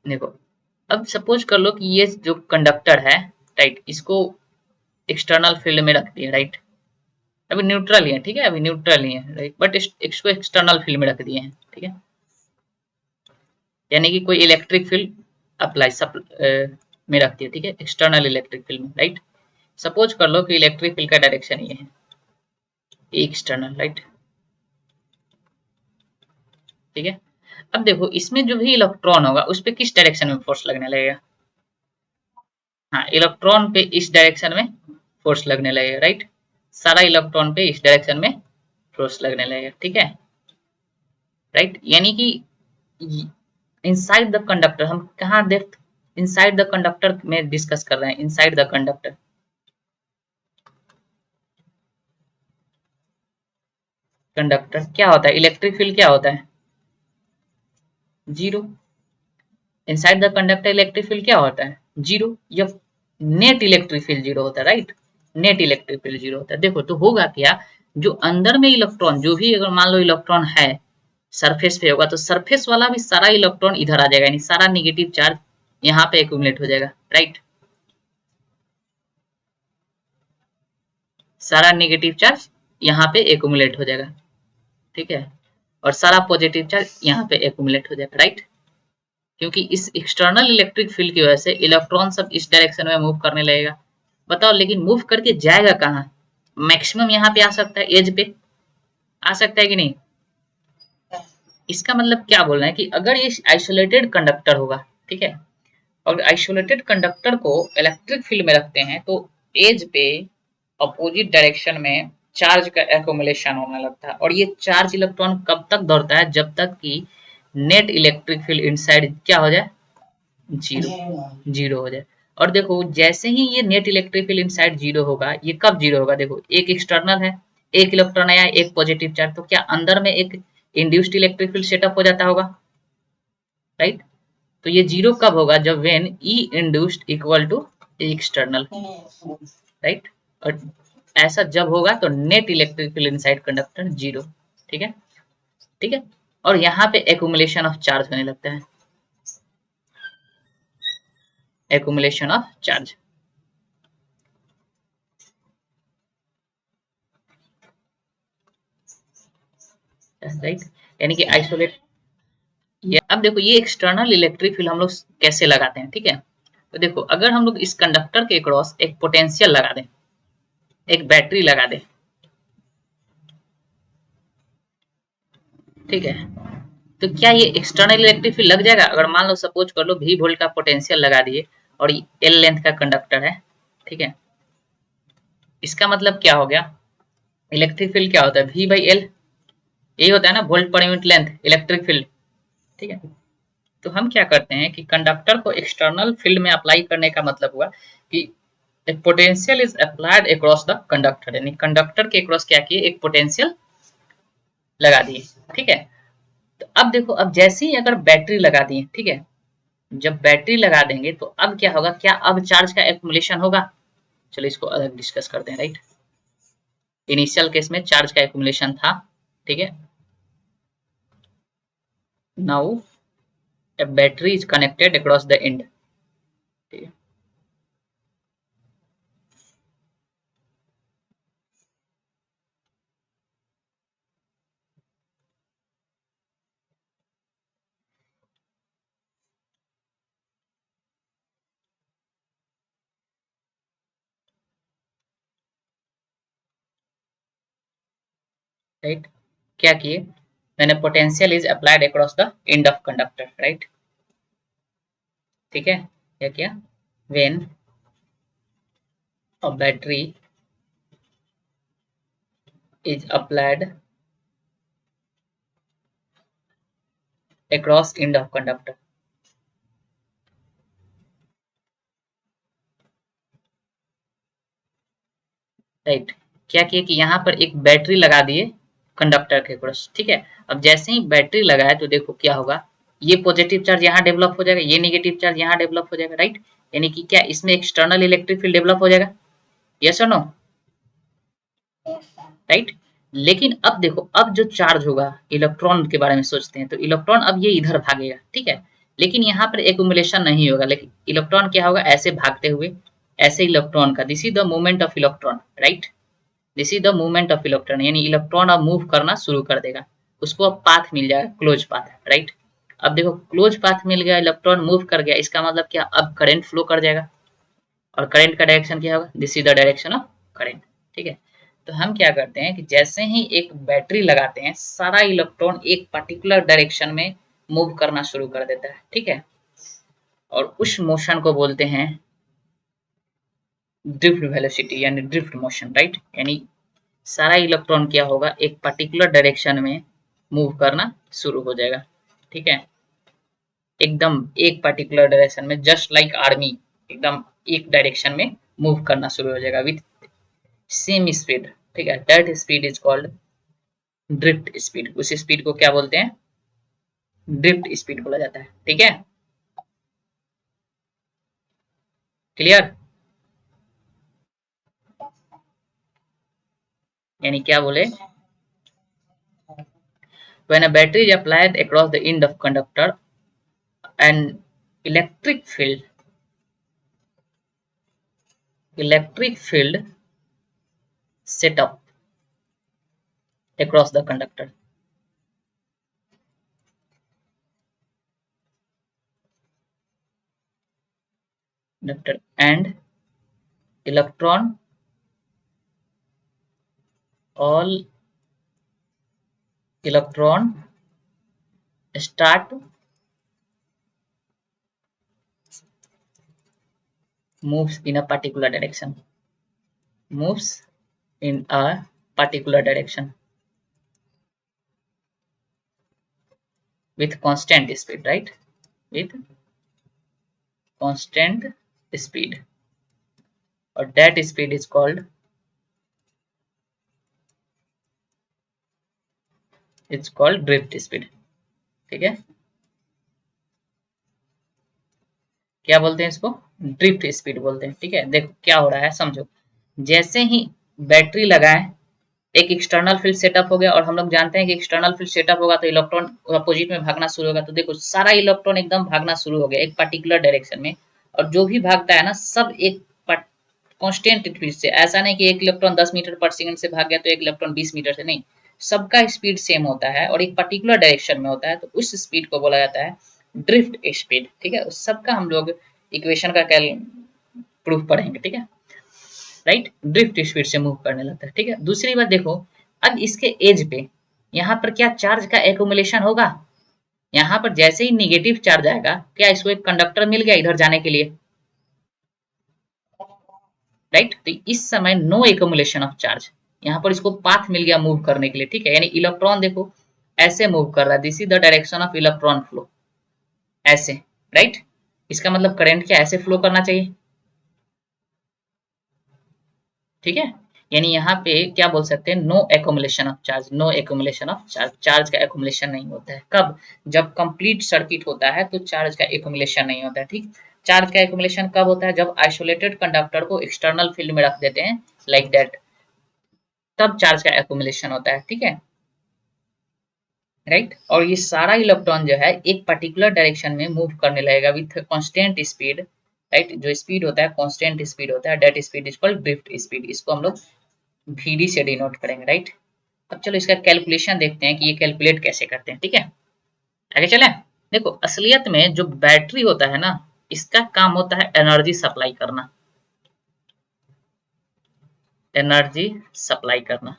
देखो अब सपोज कर लो कि ये जो कंडक्टर है, राइट, इसको एक्सटर्नल फील्ड में रख दिया, राइट, अभी न्यूट्रल ही है, ठीक है, अभी न्यूट्रल ही है, राइट, बट इसको एक्सटर्नल फील्ड में रख दिए हैं, ठीक है, यानी कि कोई इलेक्ट्रिक फील्ड अप्लाई में रख दिया, ठीक है, एक्सटर्नल इलेक्ट्रिक फील्ड में, राइट। सपोज कर लो कि इलेक्ट्रिक फील्ड का डायरेक्शन ये है, एक्सटर्नल, राइट, ठीक है। अब देखो इसमें जो भी इलेक्ट्रॉन होगा उस पे किस डायरेक्शन में फोर्स लगने लगेगा, हाँ, इलेक्ट्रॉन पे इस डायरेक्शन में फोर्स लगने लगेगा, राइट, सारा इलेक्ट्रॉन पे इस डायरेक्शन में फोर्स लगने लगेगा, ठीक है, राइट, यानी कि इनसाइड द कंडक्टर हम कहाँ देख, इनसाइड द कंडक्टर में डिस्कस कर रहे हैं, इनसाइड द कंडक्टर, कंडक्टर क्या होता है, इलेक्ट्रिक फील्ड क्या होता है, zero, inside the conductor electric field क्या होता है, जीरो, या नेट इलेक्ट्रिक फील्ड जीरो होता है, right, net electric field zero होता है। देखो तो होगा क्या, जो अंदर में इलेक्ट्रॉन जो भी अगर मान लो इलेक्ट्रॉन है सरफेस पे होगा तो सरफेस वाला भी सारा इलेक्ट्रॉन इधर आ जाएगा, यानी सारा निगेटिव चार्ज यहाँ पे एक्यूमुलेट हो जाएगा, राइट, सारा नेगेटिव चार्ज यहाँ पे एक्यूमुलेट हो जाएगा, ठीक है, और सारा पॉजिटिव चार्ज यहाँ पे एक्यूमुलेट हो जाएगा, राइट, क्योंकि इस एक्सटर्नल इलेक्ट्रिक फील्ड की वजह से इलेक्ट्रॉन सब इस डायरेक्शन में मूव करने लगेगा। बताओ लेकिन मूव करके जाएगा कहाँ, मैक्सिमम यहाँ पे आ सकता है, एज पे आ सकता है कि नहीं। इसका मतलब क्या बोल रहे हैं कि अगर ये आइसोलेटेड कंडक्टर होगा, ठीक है, और आइसोलेटेड कंडक्टर को इलेक्ट्रिक फील्ड में रखते हैं तो एज पे अपोजिट डायरेक्शन में चार्ज का एक्यूमुलेशन होने लगता है, और ये चार्ज इलेक्ट्रॉन कब तक दौड़ता है, जब तक कि नेट इलेक्ट्रिक फील्ड इनसाइड क्या हो जाए, जीरो, जीरो हो जाए। और देखो जैसे ही ये net electric field inside zero होगा, ये कब जीरो होगा, देखो एक एक्सटर्नल है, एक इलेक्ट्रॉन आया, एक पॉजिटिव चार्ज, तो क्या अंदर में एक इंड्यूस्ड इलेक्ट्रिक फील्ड सेटअप हो जाता होगा, राइट, तो ये जीरो कब होगा, जब when E induced equal to external, right, और ऐसा जब होगा तो net electric field inside conductor zero, ठीक है, ठीक है, और यहाँ पे एक्यूमुलेशन ऑफ चार्ज होने लगता है, एक्यूमुलेशन ऑफ चार्ज, राइट, यानी कि आइसोलेट, ये अब देखो ये एक्सटर्नल इलेक्ट्रिक फील्ड हम लोग कैसे लगाते हैं, ठीक है, तो देखो अगर हम लोग इस कंडक्टर के क्रॉस एक पोटेंशियल लगा दें, एक बैटरी लगा दें, ठीक है, तो क्या ये एक्सटर्नल इलेक्ट्रिक फील्ड लग जाएगा, अगर मान लो सपोज कर लो भी वोल्ट का पोटेंशियल लगा दिए और एल लेंथ का कंडक्टर है, ठीक है, इसका मतलब क्या हो गया, इलेक्ट्रिक फील्ड क्या होता है, वी बाई एल, यही होता है ना, volt per unit length electric field, ठीक है। तो हम क्या करते हैं कि कंडक्टर को एक्सटर्नल फील्ड में अप्लाई करने का मतलब हुआ कि एक potential is applied across the conductor, यानी कंडक्टर के अक्रॉस क्या किए, एक पोटेंशियल लगा दिए, ठीक है। तो अब देखो अब जैसे ही अगर बैटरी लगा दिए, ठीक है, जब बैटरी लगा देंगे तो अब क्या होगा, क्या अब चार्ज का एक्युमुलेशन होगा, चलो इसको अलग डिस्कस करते हैं, राइट, इनिशियल केस में चार्ज का एक्युमुलेशन था, ठीक है, now a battery is connected across the end, ठीक है, राइट, क्या किए, मैंने potential is applied across the end of conductor, right, ठीक है, क्या किया, when a battery is applied across end of conductor, right, क्या किए कि यहाँ पर एक बैटरी लगा दिए कंडक्टर के क्रॉस, ठीक है, अब जैसे ही बैटरी लगाए तो देखो क्या होगा, ये पॉजिटिव चार्ज यहाँ डेवलप हो जाएगा, ये नेगेटिव चार्ज यहाँ डेवलप हो जाएगा, राइट, यानी कि क्या इसमें एक्सटर्नल इलेक्ट्रिक फील्ड डेवलप हो जाएगा, यस और नो, राइट। लेकिन अब देखो अब जो चार्ज होगा इलेक्ट्रॉन के बारे में सोचते हैं तो इलेक्ट्रॉन अब ये इधर भागेगा, ठीक है, लेकिन यहाँ पर एक्यूमुलेशन नहीं होगा, लेकिन इलेक्ट्रॉन क्या होगा, ऐसे भागते हुए, ऐसे इलेक्ट्रॉन का, this is the movement of electron, right, this is the movement of electron, यानी इलेक्ट्रॉन अब मूव करना शुरू कर देगा, उसको अब पाथ मिल जाएगा, क्लोज पाथ, राइट। अब देखो क्लोज पाथ मिल गया, इलेक्ट्रॉन मूव कर गया, इसका मतलब क्या, अब करंट फ्लो कर जाएगा, और करंट का डायरेक्शन क्या होगा, this is the direction of current, ठीक है। तो हम क्या करते हैं कि जैसे ही एक बैटरी लगाते हैं, सारा इलेक्ट्रॉन एक पर्टिकुलर डायरेक्शन में मूव करना शुरू कर देता है, ठीक है, और उस मोशन को बोलते हैं ड्रिफ्ट वेलोसिटी, यानी ड्रिफ्ट मोशन, राइट, यानी सारा इलेक्ट्रॉन क्या होगा, एक पर्टिकुलर डायरेक्शन में मूव करना शुरू हो जाएगा, ठीक है, एकदम एक पर्टिकुलर डायरेक्शन में, जस्ट लाइक आर्मी, एकदम एक डायरेक्शन में मूव करना शुरू हो जाएगा विथ सेम स्पीड, ठीक है, that speed is called drift speed, उस स्पीड को क्या बोलते हैं, ड्रिफ्ट स्पीड बोला जाता है, ठीक है, क्लियर, यानी क्या बोले, when a battery is applied across the end of conductor, an electric field set up across the conductor, and electron, all electron start moves in a particular direction, moves in a particular direction with constant speed, right, with constant speed, or that speed is called, it's called drift speed, ठीक है, क्या बोलते हैं इसको, drift speed बोलते हैं, ठीक है। देखो क्या हो रहा है, समझो, जैसे ही बैटरी लगाए, एक एक्सटर्नल फील्ड सेटअप हो गया, और हम लोग जानते हैं कि एक्सटर्नल फील्ड सेटअप होगा तो इलेक्ट्रॉन अपोजिट में भागना शुरू होगा, तो देखो सारा इलेक्ट्रॉन एकदम भागना शुरू हो गया एक पर्टिकुलर डायरेक्शन में, और जो भी भागता है ना, सब एक कांस्टेंट स्पीड से, ऐसा नहीं कि एक इलेक्ट्रॉन 10 मीटर पर सेकंड से भाग गया तो एक इलेक्ट्रॉन 20 मीटर से, नहीं, सबका स्पीड सेम होता है और एक पर्टिकुलर डायरेक्शन में होता है, तो उस स्पीड को बोला जाता है ड्रिफ्ट स्पीड, ठीक है, उस सबका हम लोग इक्वेशन का कैल प्रूफ पढ़ेंगे, ठीक है, राइट, ड्रिफ्ट स्पीड से मूव करने लगता है, ठीक है। दूसरी बात देखो, अब इसके एज पे यहाँ पर क्या चार्ज का एक्यूमुलेशन होगा, यहाँ पर जैसे ही निगेटिव चार्ज आएगा, क्या इसको एक कंडक्टर मिल गया इधर जाने के लिए, राइट, तो इस समय नो एक्यूमुलेशन ऑफ चार्ज, यहाँ पर इसको पाथ मिल गया मूव करने के लिए, ठीक है, यानी इलेक्ट्रॉन देखो ऐसे मूव कर रहा है, this is the direction of electron flow, ऐसे, राइट, इसका मतलब करंट क्या ऐसे फ्लो करना चाहिए, ठीक है, यानी यहाँ पे क्या बोल सकते हैं, no accumulation of charge, no accumulation of charge, charge का एक्यूमुलेशन नहीं होता है, कब, जब कंप्लीट सर्किट होता है तो चार्ज का एक्यूमुलेशन नहीं होता है, ठीक, चार्ज का एक्यूमुलेशन कब होता है, जब आइसोलेटेड कंडक्टर को एक्सटर्नल फील्ड में रख देते हैं, लाइक दैट, तब चार्ज का एक्यूमुलेशन होता है, ठीक है, राइट, और ये सारा इलेक्ट्रॉन जो है एक पर्टिकुलर डायरेक्शन में मूव करने लगेगा विथ कांस्टेंट स्पीड, राइट, जो स्पीड होता है कांस्टेंट स्पीड होता है, that speed is called drift speed, इसको हम लोग VD से डिनोट करेंगे, राइट। अब चलो इसका कैलकुलेशन देखते हैं कि ये कैलकुलेट कैसे करते हैं, ठीक है, आगे चले। देखो असलियत में जो बैटरी होता है ना, इसका काम होता है एनर्जी सप्लाई करना, एनर्जी सप्लाई करना,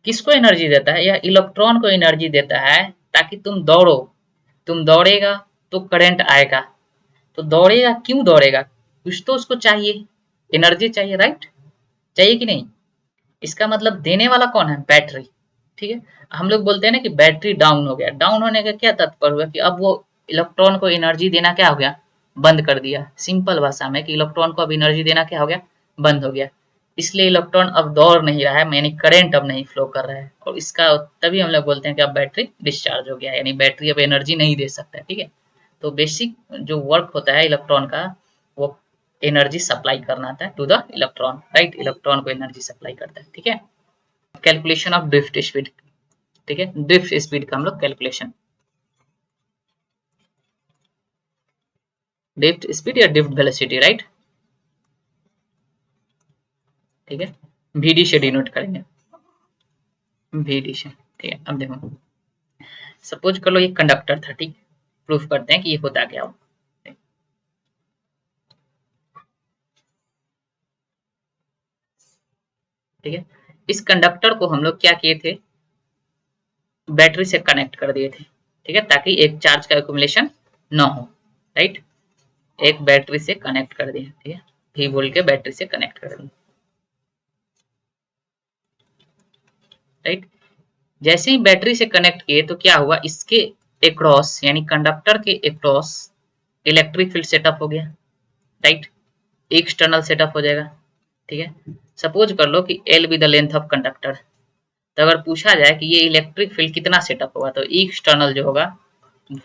किसको एनर्जी देता है, यह इलेक्ट्रॉन को एनर्जी देता है, ताकि तुम दौड़ो, तुम दौड़ेगा तो करंट आएगा, तो दौड़ेगा, क्यों दौड़ेगा, कुछ तो उसको चाहिए, एनर्जी चाहिए, राइट, चाहिए कि नहीं, इसका मतलब देने वाला कौन है, बैटरी, ठीक है। हम लोग बोलते हैं ना कि बैटरी डाउन हो गया, डाउन होने का क्या तात्पर्य हुआ कि अब वो इलेक्ट्रॉन को एनर्जी देना क्या हो गया, बंद कर दिया, सिंपल भाषा में कि इलेक्ट्रॉन को अब एनर्जी देना क्या हो गया, बंद हो गया, इसलिए इलेक्ट्रॉन अब दौड़ नहीं रहा है, यानी करंट अब नहीं फ्लो कर रहा है, और इसका तभी हम लोग बोलते हैं कि अब बैटरी डिस्चार्ज हो गया, यानी बैटरी अब एनर्जी नहीं दे सकता है, ठीक है। तो बेसिक जो वर्क होता है इलेक्ट्रॉन का, वो एनर्जी सप्लाई करना था to the electron, right, electron को एनर्जी सप्लाई करता है, ठीक है। कैलकुलेशन ऑफ ड्रिफ्ट स्पीड, ठीक है, ड्रिफ्ट स्पीड का हम लोग कैलकुलेशन, ड्रिफ्ट स्पीड या ड्रिफ्ट वेलोसिटी, राइट। ठीक है, VD से डिनोट करेंगे, VD से। ठीक है, अब देखो सपोज कर लो ये कंडक्टर था, ठीक। प्रूफ करते हैं कि ये होता क्या हो। ठीक है, इस कंडक्टर को हम लोग क्या किए थे, बैटरी से कनेक्ट कर दिए थे। ठीक है, ताकि एक चार्ज का एक्यूमुलेशन ना हो, राइट। एक बैटरी से कनेक्ट कर दिए, ठीक है, भी बोल के बैटरी से कनेक्ट कर दिए, राइट। जैसे ही बैटरी से कनेक्ट किए तो क्या हुआ, इसके एक्रॉस यानी कंडक्टर के एक्रॉस इलेक्ट्रिक फील्ड सेटअप हो गया, राइट। एक्सटर्नल सेटअप हो जाएगा। ठीक है, सपोज कर लो कि L be the length of conductor. तो अगर पूछा जाए कि ये इलेक्ट्रिक फील्ड कितना सेटअप होगा, तो एक्सटर्नल जो होगा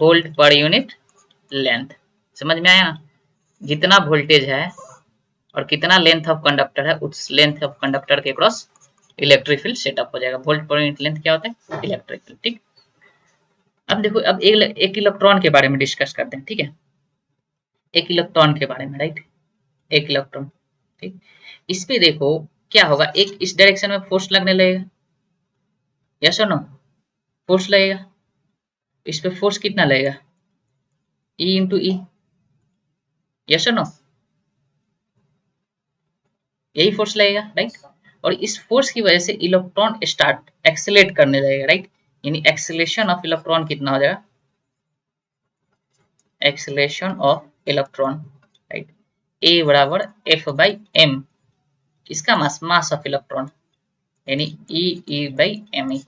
वोल्ट पर यूनिट लेंथ। समझ में आया ना, जितना वोल्टेज है और कितना लेंथ ऑफ कंडक्टर है, उस लेंथ ऑफ कंडक्टर के क्रॉस इलेक्ट्रिक फील्ड सेटअप हो जाएगा। वोल्ट पर यूनिट लेंथ क्या होता है, इलेक्ट्रिक फील्ड। ठीक, अब देखो, अब एक इलेक्ट्रॉन के बारे में डिस्कस करते हैं। ठीक है, एक इलेक्ट्रॉन के बारे में, राइट। एक इलेक्ट्रॉन, ठीक। इस पे देखो क्या होगा, एक इस डायरेक्शन में फोर्स लगने लगेगा, यस और नो, फोर्स लगेगा। इस पे फोर्स कितना लगेगा, E इंटू ई, यस और नो, यही फोर्स लगेगा, राइट। और इस फोर्स की वजह से इलेक्ट्रॉन स्टार्ट एक्सेलेरेट करने लगेगा, राइट। यानी एक्सेलेरेशन ऑफ इलेक्ट्रॉन कितना हो जाएगा, एक्सेलेरेशन ऑफ इलेक्ट्रॉन, राइट। ए बराबर एफ बाई एम, इसका मास ऑफ इलेक्ट्रॉन, यानी ई बाई एम ई,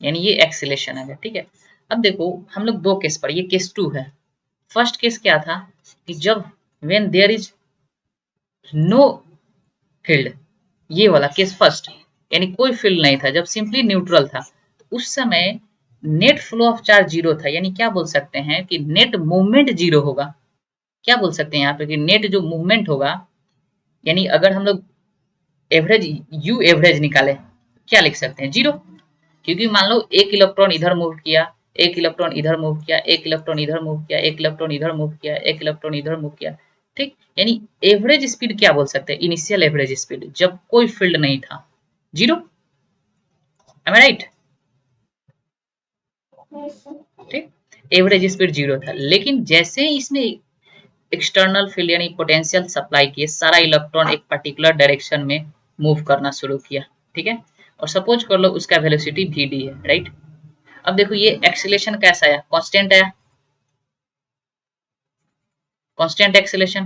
यानी ये एक्सेलेरेशन है। ठीक है, अब देखो हम लोग दो केस पर, ये केस 2 है। फर्स्ट केस क्या था कि जब when there is no field, ये वाला केस फर्स्ट, यानी कोई फील्ड नहीं था, जब सिंपली न्यूट्रल था, तो उस समय net flow of charge zero था। यानी क्या बोल सकते हैं कि नेट मूवमेंट जीरो होगा। क्या बोल सकते हैं यहाँ पे कि नेट जो मूवमेंट होगा, यानी अगर हम लोग एवरेज यू एवरेज निकाले, क्या लिख सकते हैं, जीरो। क्योंकि मान लो एक इलेक्ट्रॉन इधर मूव किया, एक इलेक्ट्रॉन इधर मूव किया, एक इलेक्ट्रॉन इधर मूव किया, एक इलेक्ट्रॉन इधर मूव किया, एक इलेक्ट्रॉन इधर मूव किया, ठीक। यानी एवरेज स्पीड क्या बोल सकते हैं, इनिशियल एवरेज स्पीड, जब कोई फील्ड नहीं था, जीरो। एम आई राइट, ठीक। एवरेज स्पीड जीरो था, लेकिन जैसे ही इसने एक्सटर्नल फील्ड यानी पोटेंशियल सप्लाई किए, सारा इलेक्ट्रॉन एक पर्टिकुलर डायरेक्शन में मूव करना शुरू किया, ठीक है। और सपोज कर लो उसका वेलोसिटी vd है, राइट। अब देखो ये एक्सीलरेशन कैसा आया, कांस्टेंट आया, कांस्टेंट एक्सीलरेशन,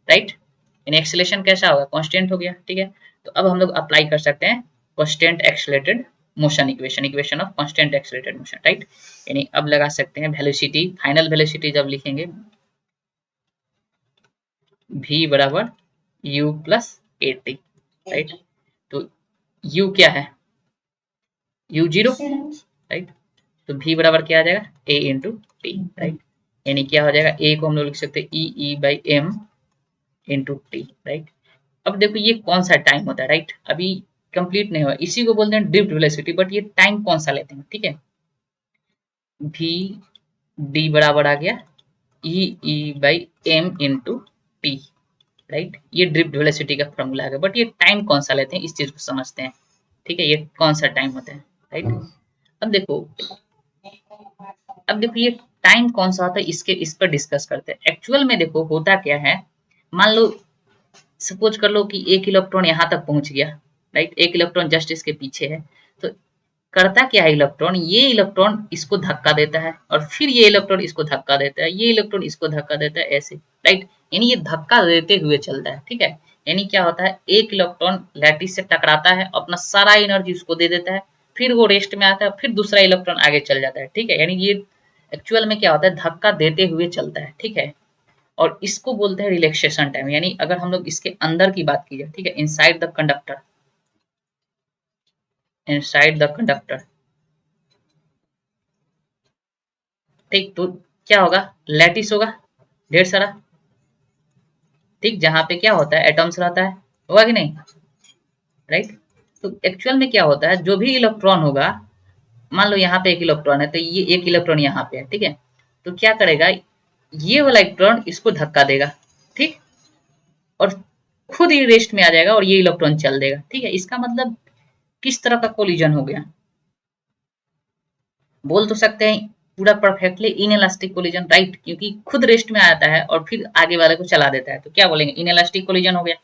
राइट। यानी एक्सीलरेशन कैसा होगा, कांस्टेंट हो गया, ठीक है। तो अब हम लोग अप्लाई कर सकते हैं constant accelerated motion equation, equation of constant accelerated motion, right. यानी अब लगा सकते हैं वेलोसिटी, फाइनल वेलोसिटी जब लिखेंगे v बराबर u plus A T, right. तो u क्या है, u जीरो, राइट। तो v बराबर क्या आ जाएगा, a इंटू टी, राइट। यानी क्या हो जाएगा, a को हम लोग लिख सकते हैं e by m into t, right. अब देखो ये कौन सा टाइम होता है, राइट। अभी कंप्लीट नहीं हुआ, इसी को बोलते हैं ड्रिफ्ट वेलोसिटी, बट ये टाइम कौन सा लेते हैं, ठीक है। v d बराबर आ गया e by m into t, right. ये ड्रिफ्ट वेलोसिटी का फॉर्मूला है, बट ये टाइम कौन सा लेते हैं, इस चीज को समझते हैं, ठीक है। ये कौन सा टाइम होता है, राइट। अब देखो, अब देखो ये टाइम कौन सा होता है, इस पर डिस्कस करते हैं। एक्चुअल में देखो होता क्या है, मान लो सपोज कर लो कि एक इलेक्ट्रॉन यहाँ तक पहुंच गया, राइट। एक इलेक्ट्रॉन जस्ट इसके पीछे है, तो करता क्या है इलेक्ट्रॉन, ये इलेक्ट्रॉन इसको धक्का देता है और फिर ये इलेक्ट्रॉन इसको धक्का देता है, ये इलेक्ट्रॉन इसको धक्का देता है, ऐसे, राइट। यानी ये धक्का देते हुए चलता है, ठीक है। यानी क्या होता है, एक इलेक्ट्रॉन लैटिस से टकराता है, अपना सारा एनर्जी उसको दे देता है, फिर वो रेस्ट में आता है, फिर दूसरा इलेक्ट्रॉन आगे चल जाता है, ठीक है। यानी ये एक्चुअल में क्या होता है, धक्का देते हुए चलता है, ठीक है। और इसको बोलते हैं रिलैक्सेशन टाइम। यानी अगर हम लोग इसके अंदर की बात की जाए, ठीक है, inside the conductor, inside the conductor, ठीक। तो क्या होगा, लैटिस होगा ढेर सारा, ठीक, जहां पे क्या होता है, एटम्स रहता है, होगा कि नहीं, राइट। तो एक्चुअल में क्या होता है, जो भी इलेक्ट्रॉन होगा, मान लो यहाँ पे एक इलेक्ट्रॉन है, तो ये एक इलेक्ट्रॉन यहाँ पे है, ठीक है। तो क्या करेगा, ये वाला इलेक्ट्रॉन इसको धक्का देगा, ठीक, और खुद ही रेस्ट में आ जाएगा और ये इलेक्ट्रॉन चल देगा, ठीक है। इसका मतलब किस तरह का कोलिजन हो गया, बोल तो सकते हैं पूरा परफेक्टली इनएलास्टिक कोलिजन, राइट, क्योंकि खुद रेस्ट में आता है और फिर आगे वाले को चला देता है, तो क्या बोलेंगे, इनएलास्टिक कोलिजन हो गया,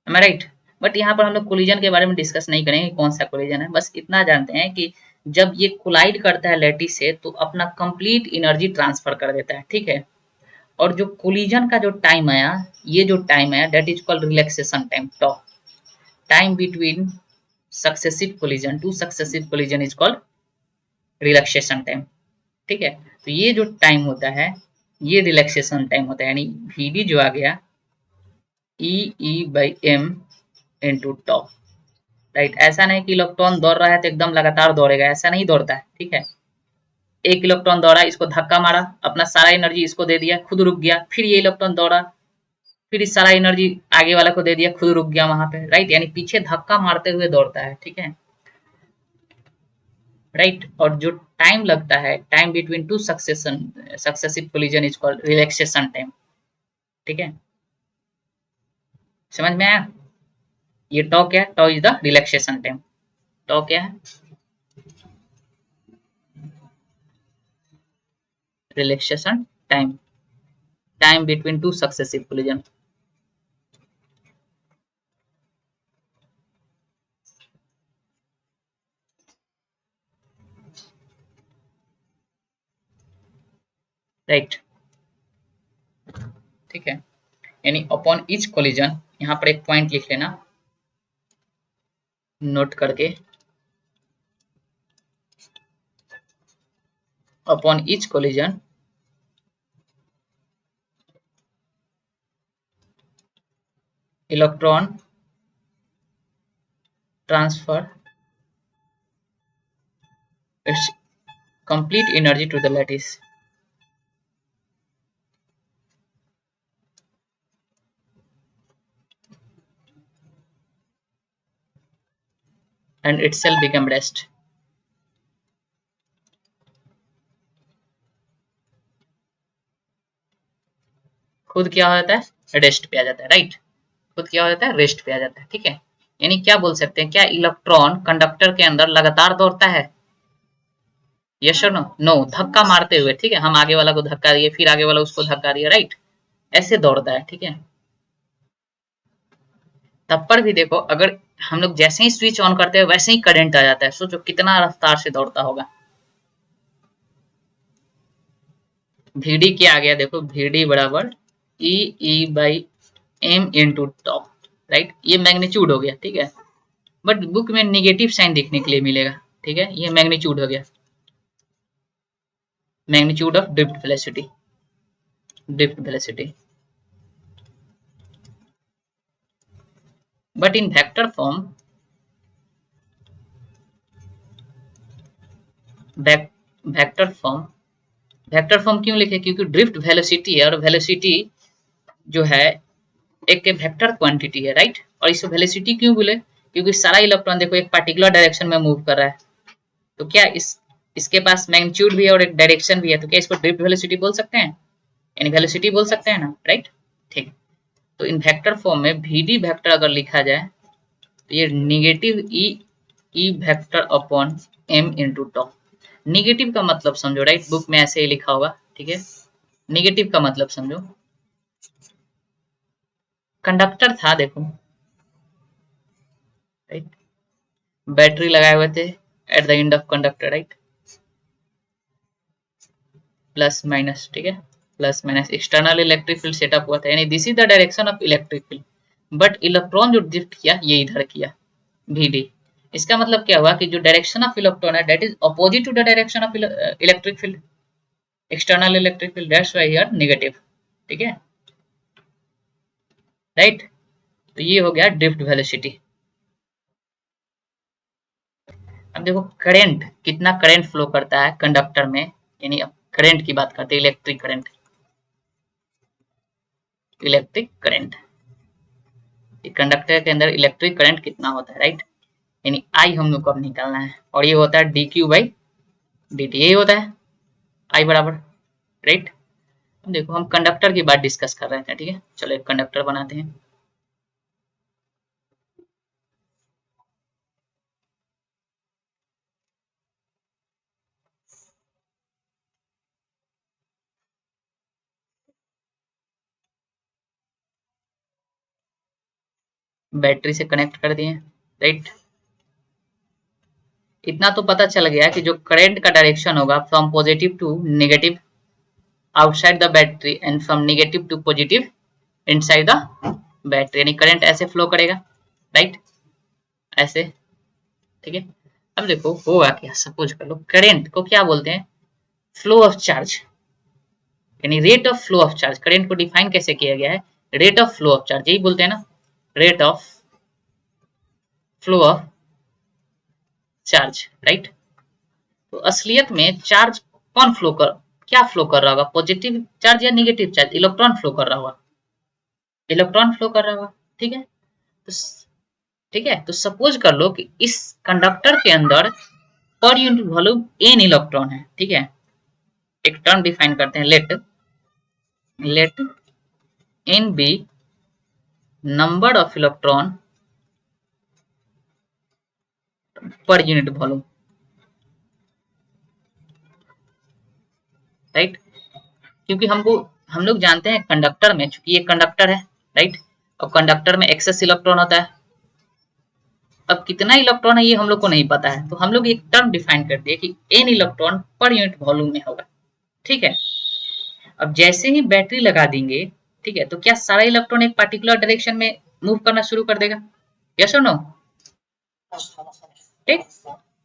एम आई राइट। बट यहाँ पर हम लोग कोलिजन के बारे में डिस्कस नहीं करेंगे कौन सा कोलिजन है, बस इतना जानते हैं कि जब ये कोलाइड करता है लैटिस से तो अपना कंप्लीट एनर्जी ट्रांसफर कर देता है, ठीक है। और जो कोलिजन का जो टाइम आया, ये जो टाइम आया that is called relaxation time, tau time between successive collision to successive collision is called relaxation time, ठीक है। तो ये जो टाइम होता है ये रिलैक्सेशन टाइम होता है, यानी वीडी जो आ गया E/m इंटू टॉ, राइट। ऐसा नहीं कि इलेक्ट्रॉन दौड़ रहा है तो एकदम लगातार दौड़ेगा, ऐसा नहीं दौड़ता है, ठीक है। एक इलेक्ट्रॉन दौड़ा, इसको धक्का मारा, अपना सारा एनर्जी इसको दे दिया, खुद रुक गया, फिर ये इलेक्ट्रॉन दौड़ा, फिर इस सारा एनर्जी आगे वाला को दे दिया, खुद रुक गया वहां पे, राइट, यानी पीछे धक्का मारते हुए दौड़ता है, ठीक है, राइट। और जो टाइम लगता है, time between two successive collision is called relaxation time, ठीक है, समझ में आया। ये टॉ क्या है, tau is the relaxation time, tau क्या है, relaxation time, time between two successive collision, right, ठीक है। यानी अपॉन ईच कोलिजन, यहाँ पर एक पॉइंट लिख लेना नोट करके, upon each collision electron transfer its complete energy to the lattice, and itself become rest. खुद क्या हो जाता है, रेस्ट पे आ जाता है, राइट, खुद क्या हो जाता है, रेस्ट पे आ जाता है, ठीक है। यानी क्या बोल सकते हैं, क्या इलेक्ट्रॉन कंडक्टर के अंदर लगातार दौड़ता है, यस और नो, नो, धक्का मारते हुए, ठीक है, हम आगे वाला को धक्का दिए, फिर आगे वाला उसको धक्का दिया, राइट, ऐसे दौड़ता है, ठीक है। तब पर भी देखो, अगर हम लोग जैसे ही स्विच ऑन करते हैं वैसे ही करंट आ जाता है, सोचो कितना रफ्तार से दौड़ता होगा। Vd क्या आ गया, देखो Vd बराबर E/m इंटू टॉ, राइट, ये मैग्नीट्यूड हो गया, ठीक है। बट बुक में निगेटिव साइन देखने के लिए मिलेगा, ठीक है, ये मैग्नीट्यूड हो गया, magnitude of drift velocity, drift velocity. But in vector form, vector form, vector form क्यों लिखे, क्योंकि ड्रिफ्ट वेलोसिटी है और वेलोसिटी जो है एक वेक्टर क्वांटिटी है, राइट। और इसको वेलोसिटी क्यों बोले, क्योंकि सारा इलेक्ट्रॉन देखो एक पर्टिकुलर डायरेक्शन में मूव कर रहा है, तो क्या इसके पास मैग्नीट्यूड भी है और एक डायरेक्शन भी है, तो क्या इसको ड्रिफ्ट वेलोसिटी बोल सकते हैं, यानी वेलोसिटी बोल सकते हैं ना, राइट, ठीक। तो इन वेक्टर फॉर्म में Vd वेक्टर अगर लिखा जाए तो ये negative e vector upon m into tau. Negative का मतलब समझो, राइट, बुक में ऐसे ही लिखा होगा, ठीक है। निगेटिव का मतलब समझो, कंडक्टर था देखो, राइट, बैटरी लगाए हुए थे at the end of conductor, right, plus minus, ठीक है, plus minus, external electric field setup हुआ था, यानी this is the direction of electric field, but electron जो ड्रिफ्ट किया ये इधर किया, Vd। इसका मतलब क्या हुआ कि जो डायरेक्शन ऑफ इलेक्ट्रॉन है that is opposite to the direction of electric field, external electric field, that's why here negative, ठीक है, राइट। तो ये हो गया ड्रिफ्ट वेलोसिटी। अब देखो करंट, कितना करंट फ्लो करता है कंडक्टर में, यानी अब करंट की बात करते हैं, electric current, electric current, conductor के अंदर इलेक्ट्रिक करंट कितना होता है, राइट, यानी आई हम लोग को अब निकालना है, और ये होता है dq/dt, यही होता है आई बराबर, राइट। देखो हम कंडक्टर की बात डिस्कस कर रहे थे, ठीक है, चलो एक कंडक्टर बनाते हैं। बैटरी से कनेक्ट कर दिए, राइट। इतना तो पता चल गया कि जो करंट का डायरेक्शन होगा from positive to negative outside the battery and from negative to positive inside the battery, यानी करंट ऐसे फ्लो करेगा, राइट, ऐसे, ठीक है। अब देखो होगा क्या, सपोज कर लो करंट को क्या बोलते हैं, फ्लो ऑफ चार्ज, यानी rate of flow of charge. Current को डिफाइन कैसे किया गया है, rate of flow of charge, यही बोलते हैं ना, rate of flow of charge, right. तो असलियत में चार्ज कौन फ्लो कर, क्या फ्लो कर रहा होगा, पॉजिटिव चार्ज या नेगेटिव चार्ज, इलेक्ट्रॉन फ्लो कर रहा होगा, इलेक्ट्रॉन फ्लो कर रहा होगा, ठीक है। तो ठीक है, तो सपोज कर लो कि इस कंडक्टर के अंदर पर यूनिट वॉल्यूम एन इलेक्ट्रॉन है, ठीक है। एक टर्म डिफाइन करते हैं, let let N be number of electron per unit volume, right. क्योंकि हम लोग जानते हैं कंडक्टर में, चूंकि ये कंडक्टर है, राइट, और कंडक्टर में एक्सेस इलेक्ट्रॉन होता है। अब कितना इलेक्ट्रॉन है ये हम लोग को नहीं पता है, तो हम लोग एक टर्म डिफाइन कर दिए कि an electron per unit volume में होगा, ठीक है। अब जैसे ही बैटरी लगा देंगे, ठीक है, तो क्या सारा इलेक्ट्रॉन एक पार्टिकुलर डायरेक्शन में मूव करना शुरू कर देगा, यस और नो, ठीक।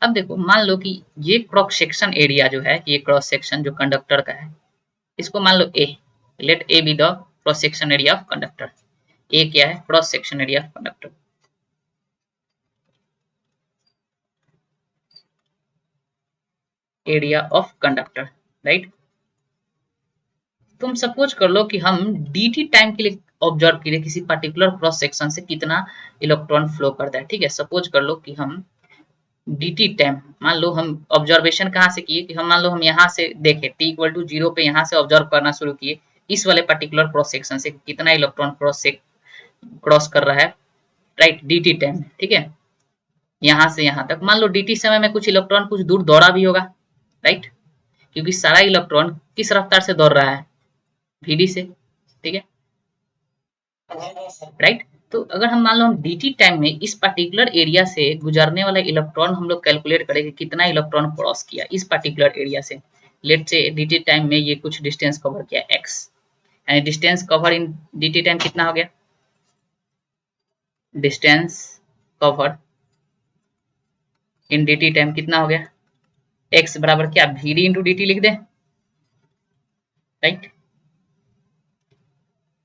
अब देखो मान लो कि ये क्रॉस सेक्शन एरिया जो है, ये क्रॉस सेक्शन जो कंडक्टर का है, इसको मान लो A, let A be the cross section area of conductor. A क्या है, cross section area of conductor, area of conductor, right. तुम सपोज कर लो कि हम dt टाइम के लिए ऑब्जर्व करें किसी पर्टिकुलर क्रॉस सेक्शन से कितना इलेक्ट्रॉन फ्लो करता है, ठीक है। सपोज कर लो कि हम dt टाइम, मान लो हम ऑब्जर्वेशन कहाँ से किए, कि हम मान लो हम यहाँ से देखे t इक्वल टू 0 पे यहाँ से ऑब्जर्व करना शुरू किए, इस वाले पर्टिकुलर क्रॉस सेक्शन से कितना इलेक्ट्रॉन क्रॉस कर रहा है, राइट, dt टाइम, ठीक है। यहाँ से यहाँ तक मान लो dt समय में कुछ इलेक्ट्रॉन कुछ दूर दौड़ा भी होगा, राइट, क्योंकि सारा इलेक्ट्रॉन किस रफ्तार से दौड़ रहा है, vd से, ठीक है, राइट। तो अगर हम मान लो हम dt टाइम में इस पर्टिकुलर एरिया से गुजरने वाला इलेक्ट्रॉन हम लोग कैलकुलेट करेंगे कितना इलेक्ट्रॉन क्रॉस किया इस पर्टिकुलर एरिया से, लेट से dt टाइम में ये कुछ डिस्टेंस कवर किया x, यानी distance cover in dt time कितना हो गया, distance cover in dt time कितना हो गया, x बराबर क्या vd इंटू dt लिख दें, राइट,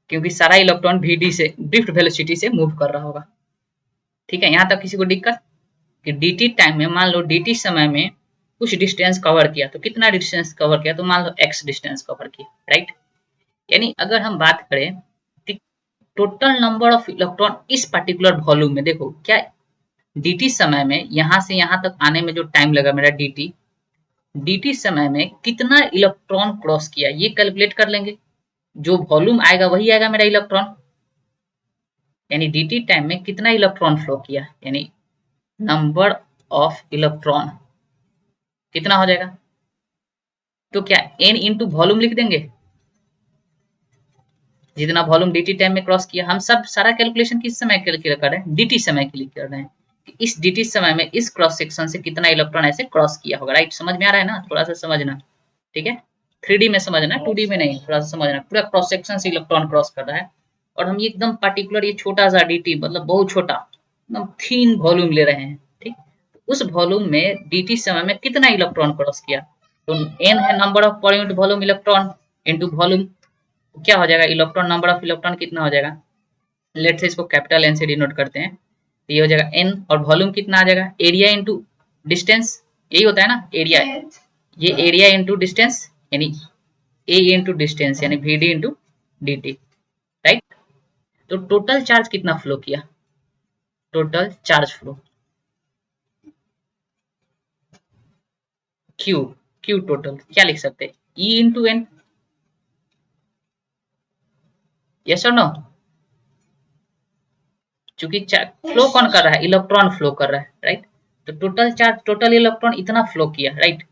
क्योंकि सारा इलेक्ट्रॉन vd से ड्रिफ्ट वेलोसिटी से मूव कर रहा होगा, ठीक है। यहाँ तक किसी को दिक्कत, कि dt टाइम में मान लो dt समय में कुछ डिस्टेंस कवर किया, तो कितना डिस्टेंस कवर किया, तो मान लो x डिस्टेंस कवर किया, राइट। यानी अगर हम बात करें टोटल नंबर ऑफ इलेक्ट्रॉन इस पर्टिकुलर वॉल्यूम में, देखो क्या dt समय में यहाँ से यहाँ तक आने में जो टाइम लगा मेरा dt समय में कितना इलेक्ट्रॉन क्रॉस किया ये कैलकुलेट कर लेंगे, जो वॉल्यूम आएगा वही आएगा मेरा इलेक्ट्रॉन, यानी dt टाइम में कितना इलेक्ट्रॉन फ्लो किया, यानी नंबर ऑफ इलेक्ट्रॉन कितना हो जाएगा, तो क्या n इंटू वॉल्यूम लिख देंगे, जितना वॉल्यूम dt टाइम में क्रॉस किया। हम सब सारा कैलकुलेशन किस समय के लिए कर रहे हैं, dt समय के लिए कर रहे हैं, इस dt समय में इस क्रॉस सेक्शन से कितना इलेक्ट्रॉन ऐसे क्रॉस किया होगा, राइट। समझ में आ रहा है ना, थोड़ा सा समझना, ठीक है, 3D में समझना, 2D में नहीं, थोड़ा सा समझना, पूरा क्रॉस सेक्शन से इलेक्ट्रॉन क्रॉस कर रहा है, और हम एकदम पार्टिकुलर ये छोटा सा dt मतलब बहुत छोटा एकदम थीन वॉल्यूम ले रहे हैं, ठीक। उस वॉल्यूम में dt समय में कितना इलेक्ट्रॉन क्रॉस किया, तो n है नंबर ऑफ पर unit volume electron into volume, क्या हो जाएगा, इलेक्ट्रॉन नंबर ऑफ इलेक्ट्रॉन कितना हो जाएगा, लेट से इसको कैपिटल एन से डिनोट करते हैं, तो ये हो जाएगा एन, और वॉल्यूम कितना आ जाएगा, एरिया इंटू डिस्टेंस, यही होता है ना एरिया, ये एरिया इंटू डिस्टेंस, यानी ए इंटू डिस्टेंस यानी V D into D T, right. तो टोटल चार्ज कितना फ्लो किया, total charge flow Q, Q total क्या लिख सकते हैं, ई इंटू एन, यस और नो? चूंकि फ्लो कौन कर रहा है, इलेक्ट्रॉन फ्लो कर रहा है, राइट। तो टोटल चार्ज, टोटल इलेक्ट्रॉन इतना फ्लो किया, राइट।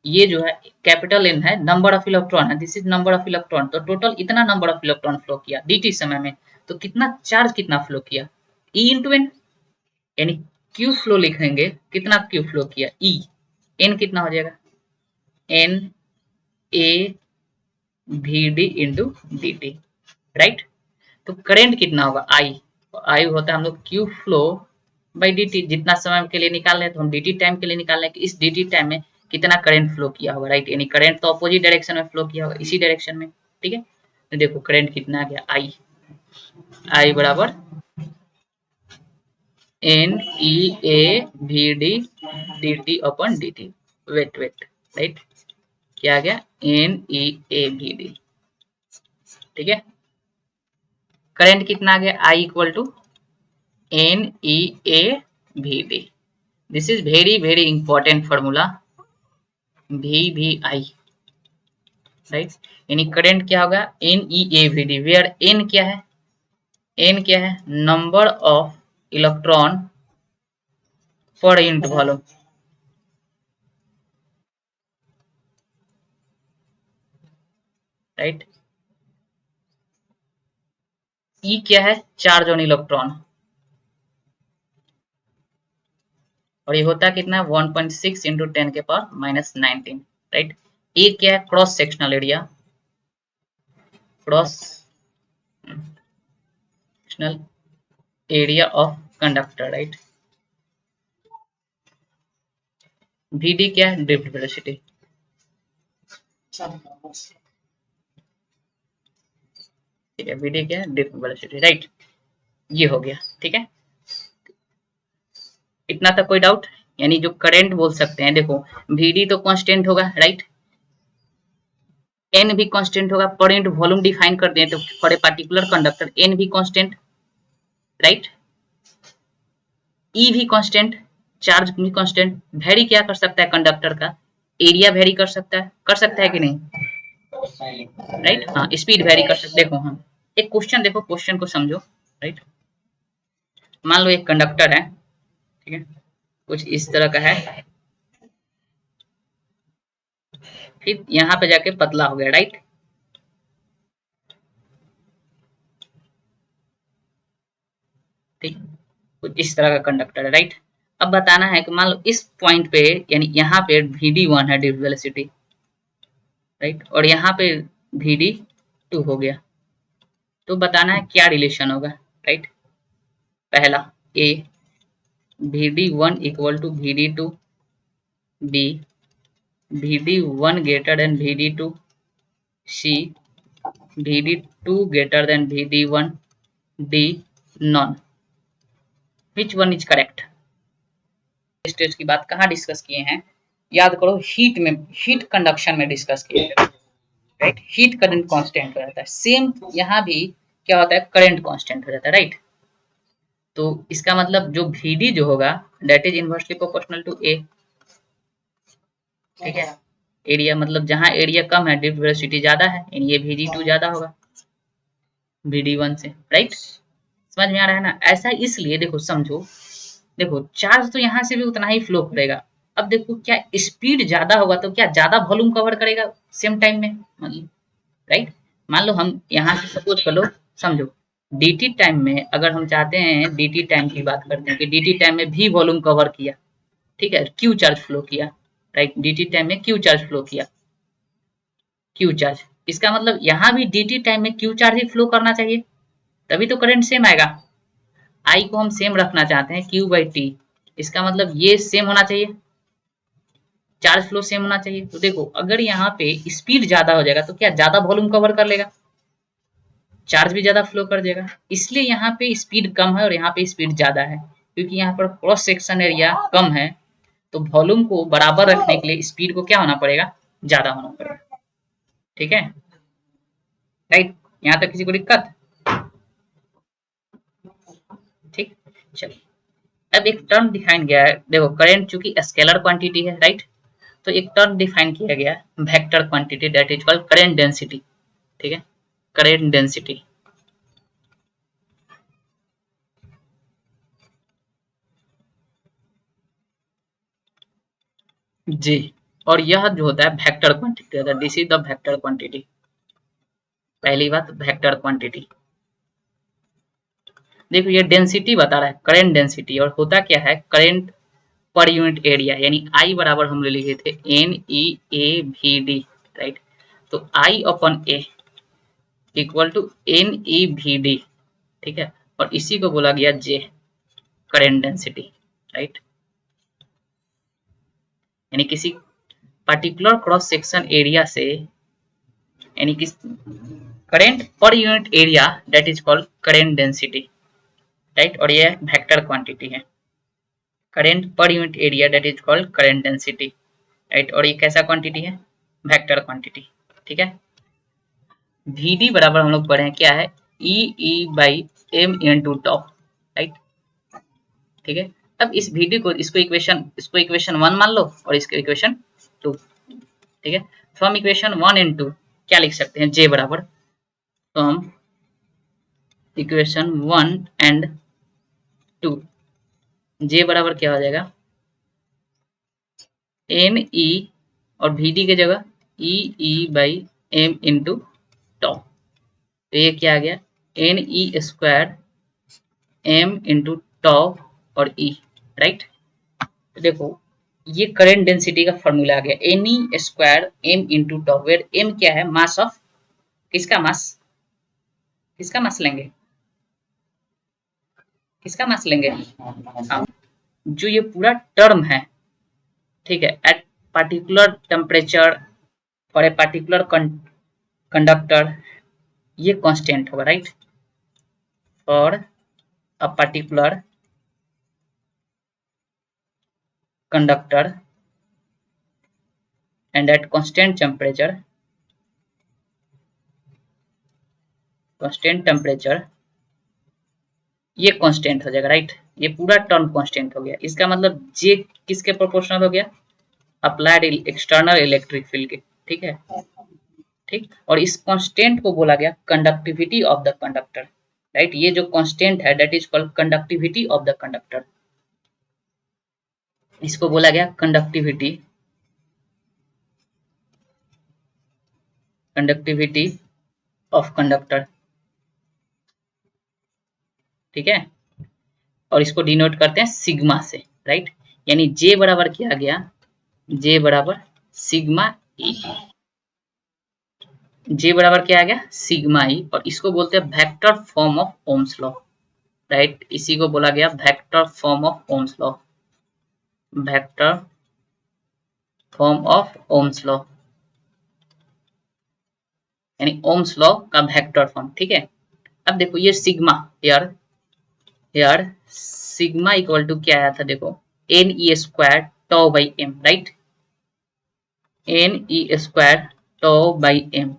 ये जो है कैपिटल एन है, नंबर ऑफ इलेक्ट्रॉन है, this is number of electron. तो टोटल इतना नंबर ऑफ इलेक्ट्रॉन फ्लो किया dt समय में, तो कितना चार्ज कितना फ्लो किया, E इंटू एन, यानी क्यू फ्लो लिखेंगे, कितना क्यू फ्लो किया E, n कितना हो जाएगा, n a v d into D T, right. तो करंट कितना होगा I, आई होता है हम लोग Q flow by d T, जितना समय के लिए निकाल रहे हैं तो हम डी टी टाइम के लिए निकाल रहे हैं कि इस डी टी टाइम में कितना करंट फ्लो किया होगा, राइट। यानी करंट तो अपोजिट डायरेक्शन में फ्लो किया होगा, इसी डायरेक्शन में, ठीक है। तो देखो करंट कितना आ गया, आई बराबर n e A v d d t upon d t, wait wait, right. क्या आ गया, n e A v d, ठीक है। करंट कितना आ गया, I equal to n e A v d, this is very very important formula, V V I, right. यानी current क्या होगा, n e A v d, where n क्या है, एन क्या है, number of electron per unit volume, right. E क्या है, charge on electron, और ये होता है कितना, 1.6 इंटू 10 के पावर माइनस 19, राइट। ए क्या है, cross sectional area, cross sectional area of conductor, right. VD क्या है, ड्रिफ्ट वेलोसिटी, ठीक है। वीडी क्या है, ड्रिफ्ट वेलोसिटी, राइट। ये हो गया, ठीक है। इतना तक कोई डाउट, यानी जो करंट बोल सकते हैं, देखो वीडी तो कांस्टेंट होगा, राइट। एन भी कांस्टेंट होगा, पर यूनिट वॉल्यूम डिफाइन कर दें तो for a particular conductor N भी कांस्टेंट, राइट। ई भी कांस्टेंट, चार्ज भी कांस्टेंट, वेरी क्या कर सकता है कंडक्टर का एरिया, वेरी कर सकता है कि नहीं, राइट। हाँ, स्पीड वेरी कर सकते, देखो हम एक क्वेश्चन, देखो क्वेश्चन को समझो, राइट। मान लो एक कंडक्टर है, ठीक है, कुछ इस तरह का है, फिर यहाँ पे जाके पतला हो गया, राइट। ठीक, कुछ इस तरह का कंडक्टर है, राइट। अब बताना है कि मान लो इस पॉइंट पे, यानी यहाँ पे Vd1 है ड्रिफ्ट वेलोसिटी, राइट, और यहाँ पे Vd2 हो गया, तो बताना है क्या रिलेशन होगा, राइट। पहला A, Vd1 equal to Vd2, B Vd1 greater than Vd2, C Vd2 greater than Vd1, D none, which one is correct. Stage की बात कहाँ डिस्कस किए हैं, याद करो, हीट में, हीट कंडक्शन में डिस्कस किए थे, राइट। हीट करंट कांस्टेंट हो जाता है, सेम यहाँ भी क्या होता है, करंट कांस्टेंट हो जाता है, राइट। तो इसका मतलब जो Vd जो होगा that is inversely proportional to A, ठीक है। एरिया मतलब जहां एरिया कम है ड्रिफ्ट वेलोसिटी ज्यादा है, यानी ये Vd2 ज्यादा होगा Vd1 से, राइट। समझ में आ रहा है ना, ऐसा इसलिए, देखो समझो, देखो चार्ज तो यहाँ से भी उतना ही फ्लो करेगा, अब देखो क्या स्पीड ज्यादा होगा तो क्या ज्यादा वॉल्यूम कवर करेगा सेम टाइम में, मतलब, राइट। मान लो हम यहाँ से सपोज कर लो, समझो dt टाइम में अगर हम चाहते हैं, dt टाइम की बात करते हैं कि dt टाइम में भी वॉल्यूम कवर किया, ठीक है, q चार्ज फ्लो किया, राइट। dt टाइम में q चार्ज फ्लो किया, q चार्ज, इसका मतलब यहाँ भी dt टाइम में q चार्ज ही फ्लो करना चाहिए, तभी तो करंट सेम आएगा। I को हम सेम रखना चाहते हैं Q बाई टी, इसका मतलब ये सेम होना चाहिए, चार्ज फ्लो सेम होना चाहिए। तो देखो अगर यहाँ पे स्पीड ज्यादा हो जाएगा तो क्या ज्यादा वॉल्यूम कवर कर लेगा, चार्ज भी ज्यादा फ्लो कर देगा, इसलिए यहाँ पे स्पीड कम है और यहाँ पे स्पीड ज्यादा है, क्योंकि यहाँ पर क्रॉस सेक्शन एरिया कम है, तो वॉल्यूम को बराबर रखने के लिए स्पीड को क्या होना पड़ेगा, ज्यादा होना पड़ेगा, ठीक है, राइट। यहाँ तक किसी को दिक्कत, ठीक, चलिए। अब एक टर्म डिफाइन किया है, देखो करंट चूंकि स्केलर क्वांटिटी है, राइट, तो एक टर्म डिफाइन किया गया vector quantity that is called current density, ठीक है, करंट डेंसिटी, जी। और यह जो होता है वेक्टर क्वांटिटी होता है, this is the vector quantity. पहली बात वेक्टर क्वांटिटी। देखो ये डेंसिटी बता रहा है, करेंट डेंसिटी, और होता क्या है करेंट पर यूनिट एरिया, यानी आई बराबर हम लोग लिखे थे n e A v d, right. तो I upon A equal to n e v d, ठीक है, और इसी को बोला गया जे, करेंट डेंसिटी, राइट। यानी किसी पर्टिकुलर क्रॉस सेक्शन एरिया से, यानी कि current per unit area, that is called current density, right. और ये वेक्टर क्वांटिटी है, current per unit area that is called current density, right. और ये कैसा क्वांटिटी है, वेक्टर क्वांटिटी, ठीक है। Vd बराबर हम लोग पढ़े हैं क्या है, e e by m into tau, right, ठीक है। अब इस Vd को, इसको इक्वेशन 1 मान लो और इसको इक्वेशन 2, ठीक है। फ्रॉम इक्वेशन 1 एंड 2 क्या लिख सकते हैं, J बराबर, फ्रॉम इक्वेशन 1 एंड 2 J बराबर क्या हो जाएगा, एन ई और Vd की जगह e e by m into tau, तो ये क्या आ गया, एन ई स्क्वायर एम इंटू टॉ और ई, राइट। तो देखो ये करंट डेंसिटी का फॉर्मूला आ गया, n E square m into tau, where m क्या है, मास ऑफ, किसका मास, किसका मास लेंगे, किसका मास लेंगे, हाँ, जो ये पूरा टर्म है, ठीक है, eight particular temperature for a particular conductor, ये कांस्टेंट होगा, right, for a particular conductor and at constant temperature ये कांस्टेंट हो जाएगा, राइट। ये पूरा टर्म कांस्टेंट हो गया, इसका मतलब जे किसके प्रोपोर्शनल हो गया, अप्लाइड एक्सटर्नल इलेक्ट्रिक फील्ड के, ठीक है, ठीक। और इस कांस्टेंट को बोला गया conductivity of the conductor, right. ये जो कांस्टेंट है that is called conductivity of the conductor, इसको बोला गया कंडक्टिविटी, कंडक्टिविटी ऑफ कंडक्टर, ठीक है। और इसको डिनोट करते हैं सिग्मा से, राइट। यानी जे बराबर क्या आ गया, जे बराबर सिग्मा ई, जे बराबर क्या आ गया, सिग्मा ई, और इसको बोलते हैं vector form of Ohm's law, right. इसी को बोला गया vector form of Ohm's law, vector form of Ohm's law, यानी ओम्स लॉ का वेक्टर फॉर्म, ठीक है। अब देखो ये सिग्मा, यार यार सिग्मा इक्वल टू क्या आया था, देखो N E square tau by M, right, N E square tau by M,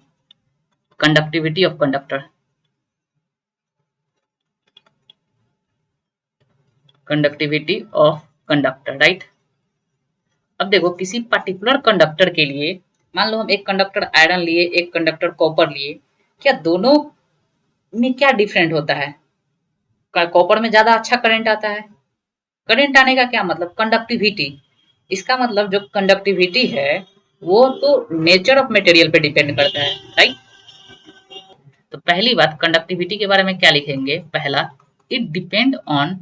conductivity of conductor, conductivity of conductor, right. अब देखो किसी पर्टिकुलर कंडक्टर के लिए, मान लो हम एक कंडक्टर आयरन लिए, एक कंडक्टर कॉपर लिए, क्या दोनों में क्या डिफरेंट होता है, कॉपर में ज्यादा अच्छा करंट आता है, करंट आने का क्या मतलब, कंडक्टिविटी, इसका मतलब जो कंडक्टिविटी है वो तो नेचर ऑफ मटेरियल पे डिपेंड करता है, राइट। तो पहली बात कंडक्टिविटी के बारे में क्या लिखेंगे, पहला, it depend on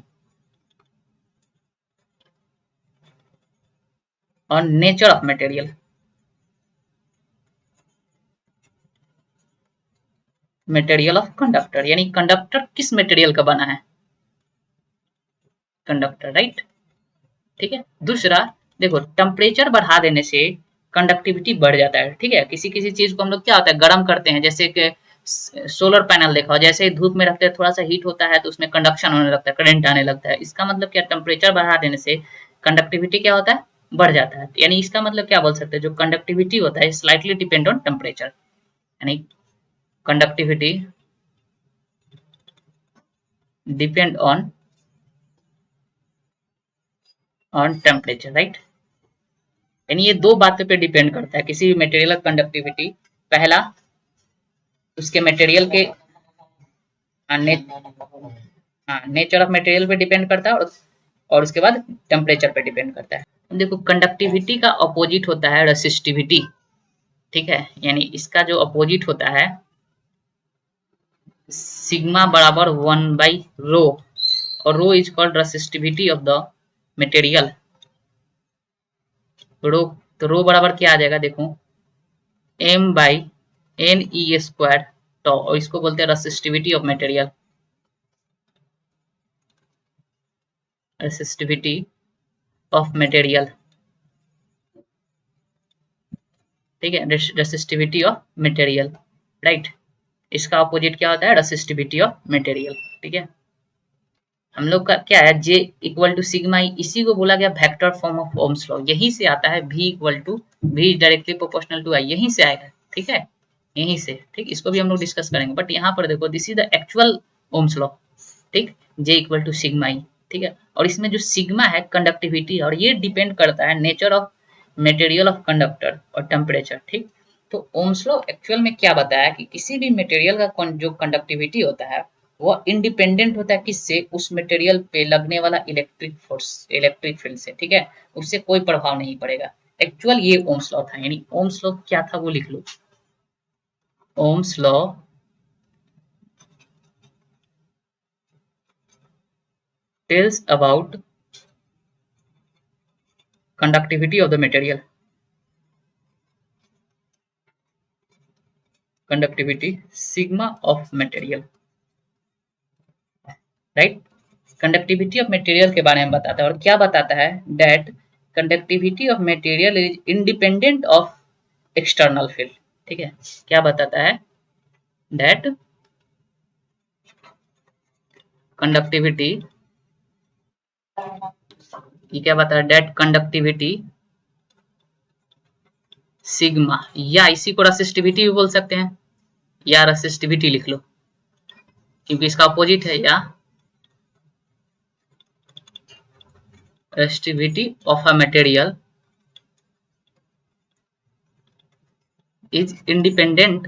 nature of material, material of conductor, यानी कंडक्टर किस मटेरियल का बना है, कंडक्टर, राइट, ठीक है। दूसरा देखो टेम्परेचर बढ़ा देने से कंडक्टिविटी बढ़ जाता है, ठीक है। किसी किसी चीज को हम लोग क्या होता है गर्म करते हैं, जैसे कि सोलर पैनल देखा, जैसे ही धूप में रखते हैं थोड़ा सा हीट होता है तो उसमें कंडक्शन होने लगता है, करंट आने लगता है, इसका मतलब क्या, टेम्परेचर बढ़ा देने से कंडक्टिविटी क्या होता है, बढ़ जाता है। यानी इसका मतलब क्या बोल सकते हैं, जो कंडक्टिविटी होता है स्लाइटली डिपेंड ऑन टेम्परेचर, यानी conductivity depend on temperature, right. यानी ये दो बातों पे डिपेंड करता है किसी भी मटेरियल का कंडक्टिविटी, पहला उसके मटेरियल के नेचर ऑफ मटेरियल पे डिपेंड करता है, और उसके बाद टेम्परेचर पे डिपेंड करता है। देखो कंडक्टिविटी का अपोजिट होता है रेसिस्टिविटी, ठीक है, यानी इसका जो अपोजिट होता है सिग्मा बराबर 1/ρ, और rho is called resistivity of the material. Rho, तो रो बराबर क्या आ जाएगा देखो m/ne², तो और इसको बोलते हैं resistivity of material, resistivity of material, ठीक है, रेसिस्टिविटी ऑफ मटेरियल, राइट। इसका अपोजिट क्या होता है रेसिस्टिविटी ऑफ मटेरियल, ठीक है। हम लोग का क्या है J equal to sigma E, इसी को बोला गया vector form of Ohm's law, यहीं से आता है V equal to V directly proportional to I, यहीं से आएगा, ठीक है, यहीं से, ठीक। इसको भी हम लोग डिस्कस करेंगे, बट यहाँ पर देखो this is the actual Ohm's law, ठीक, J equal to sigma E, ठीक है। और इसमें जो सिग्मा है कंडक्टिविटी, और ये डिपेंड करता है nature of material of conductor और टेम्परेचर, ठीक। तो ओम्स लॉ एक्चुअल में क्या बताया कि किसी भी मटेरियल का जो कंडक्टिविटी होता है वो इंडिपेंडेंट होता है किससे, उस मटेरियल पे लगने वाला इलेक्ट्रिक फोर्स, इलेक्ट्रिक फील्ड से, ठीक है, उससे कोई प्रभाव नहीं पड़ेगा। एक्चुअल ये ओम्स लॉ था, यानी ओम्स लॉ क्या था वो लिख लो, Ohm's law tells about conductivity of the material, conductivity sigma of material, right. Conductivity of material के बारे में बताता है, और क्या बताता है that conductivity of material is independent of external field, ठीक है। क्या बताता है दैट कंडक्टिविटी, ये क्या बताता है दैट कंडक्टिविटी सिग्मा, या इसी को रेसिस्टिविटी भी बोल सकते हैं, या रेसिस्टिविटी लिख लो क्योंकि इसका अपोजिट है, या resistivity of a material is independent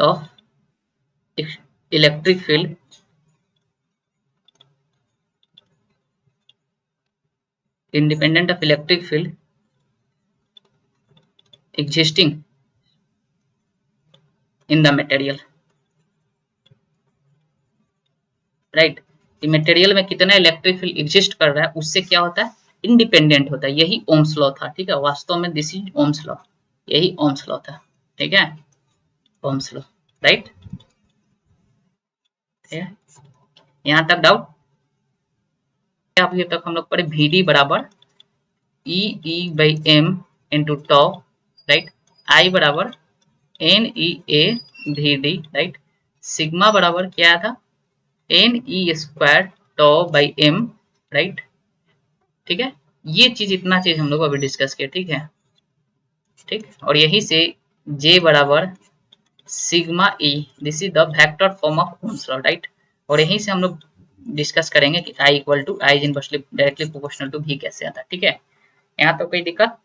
of electric field existing in the material, right. Material में कितना इलेक्ट्रिक फील्ड एग्जिस्ट कर रहा है उससे क्या होता है इंडिपेंडेंट होता है, यही ओम्स लॉ था, ठीक है। वास्तव में दिस इज ओम्स लॉ, यही ओम्स लॉ था, ठीक है, ओम्स लॉ, राइट। यहाँ तक डाउट? अभी तक हम लोग पढ़े VD बराबर E/m into tau, right, I बराबर NEA/VD, राइट, सिग्मा बराबर क्या था Ne² toe by m, right, ठीक है। ये चीज, इतना चीज हम लोग अभी डिस्कस किए, ठीक है, ठीक। और यही से J बराबर sigma E, this is the vector form of Ohm's law, right. और यहीं से हम लोग डिस्कस करेंगे कि I equal to I is inversely directly proportional to V कैसे आता है, ठीक है। यहाँ तो कोई दिक्कत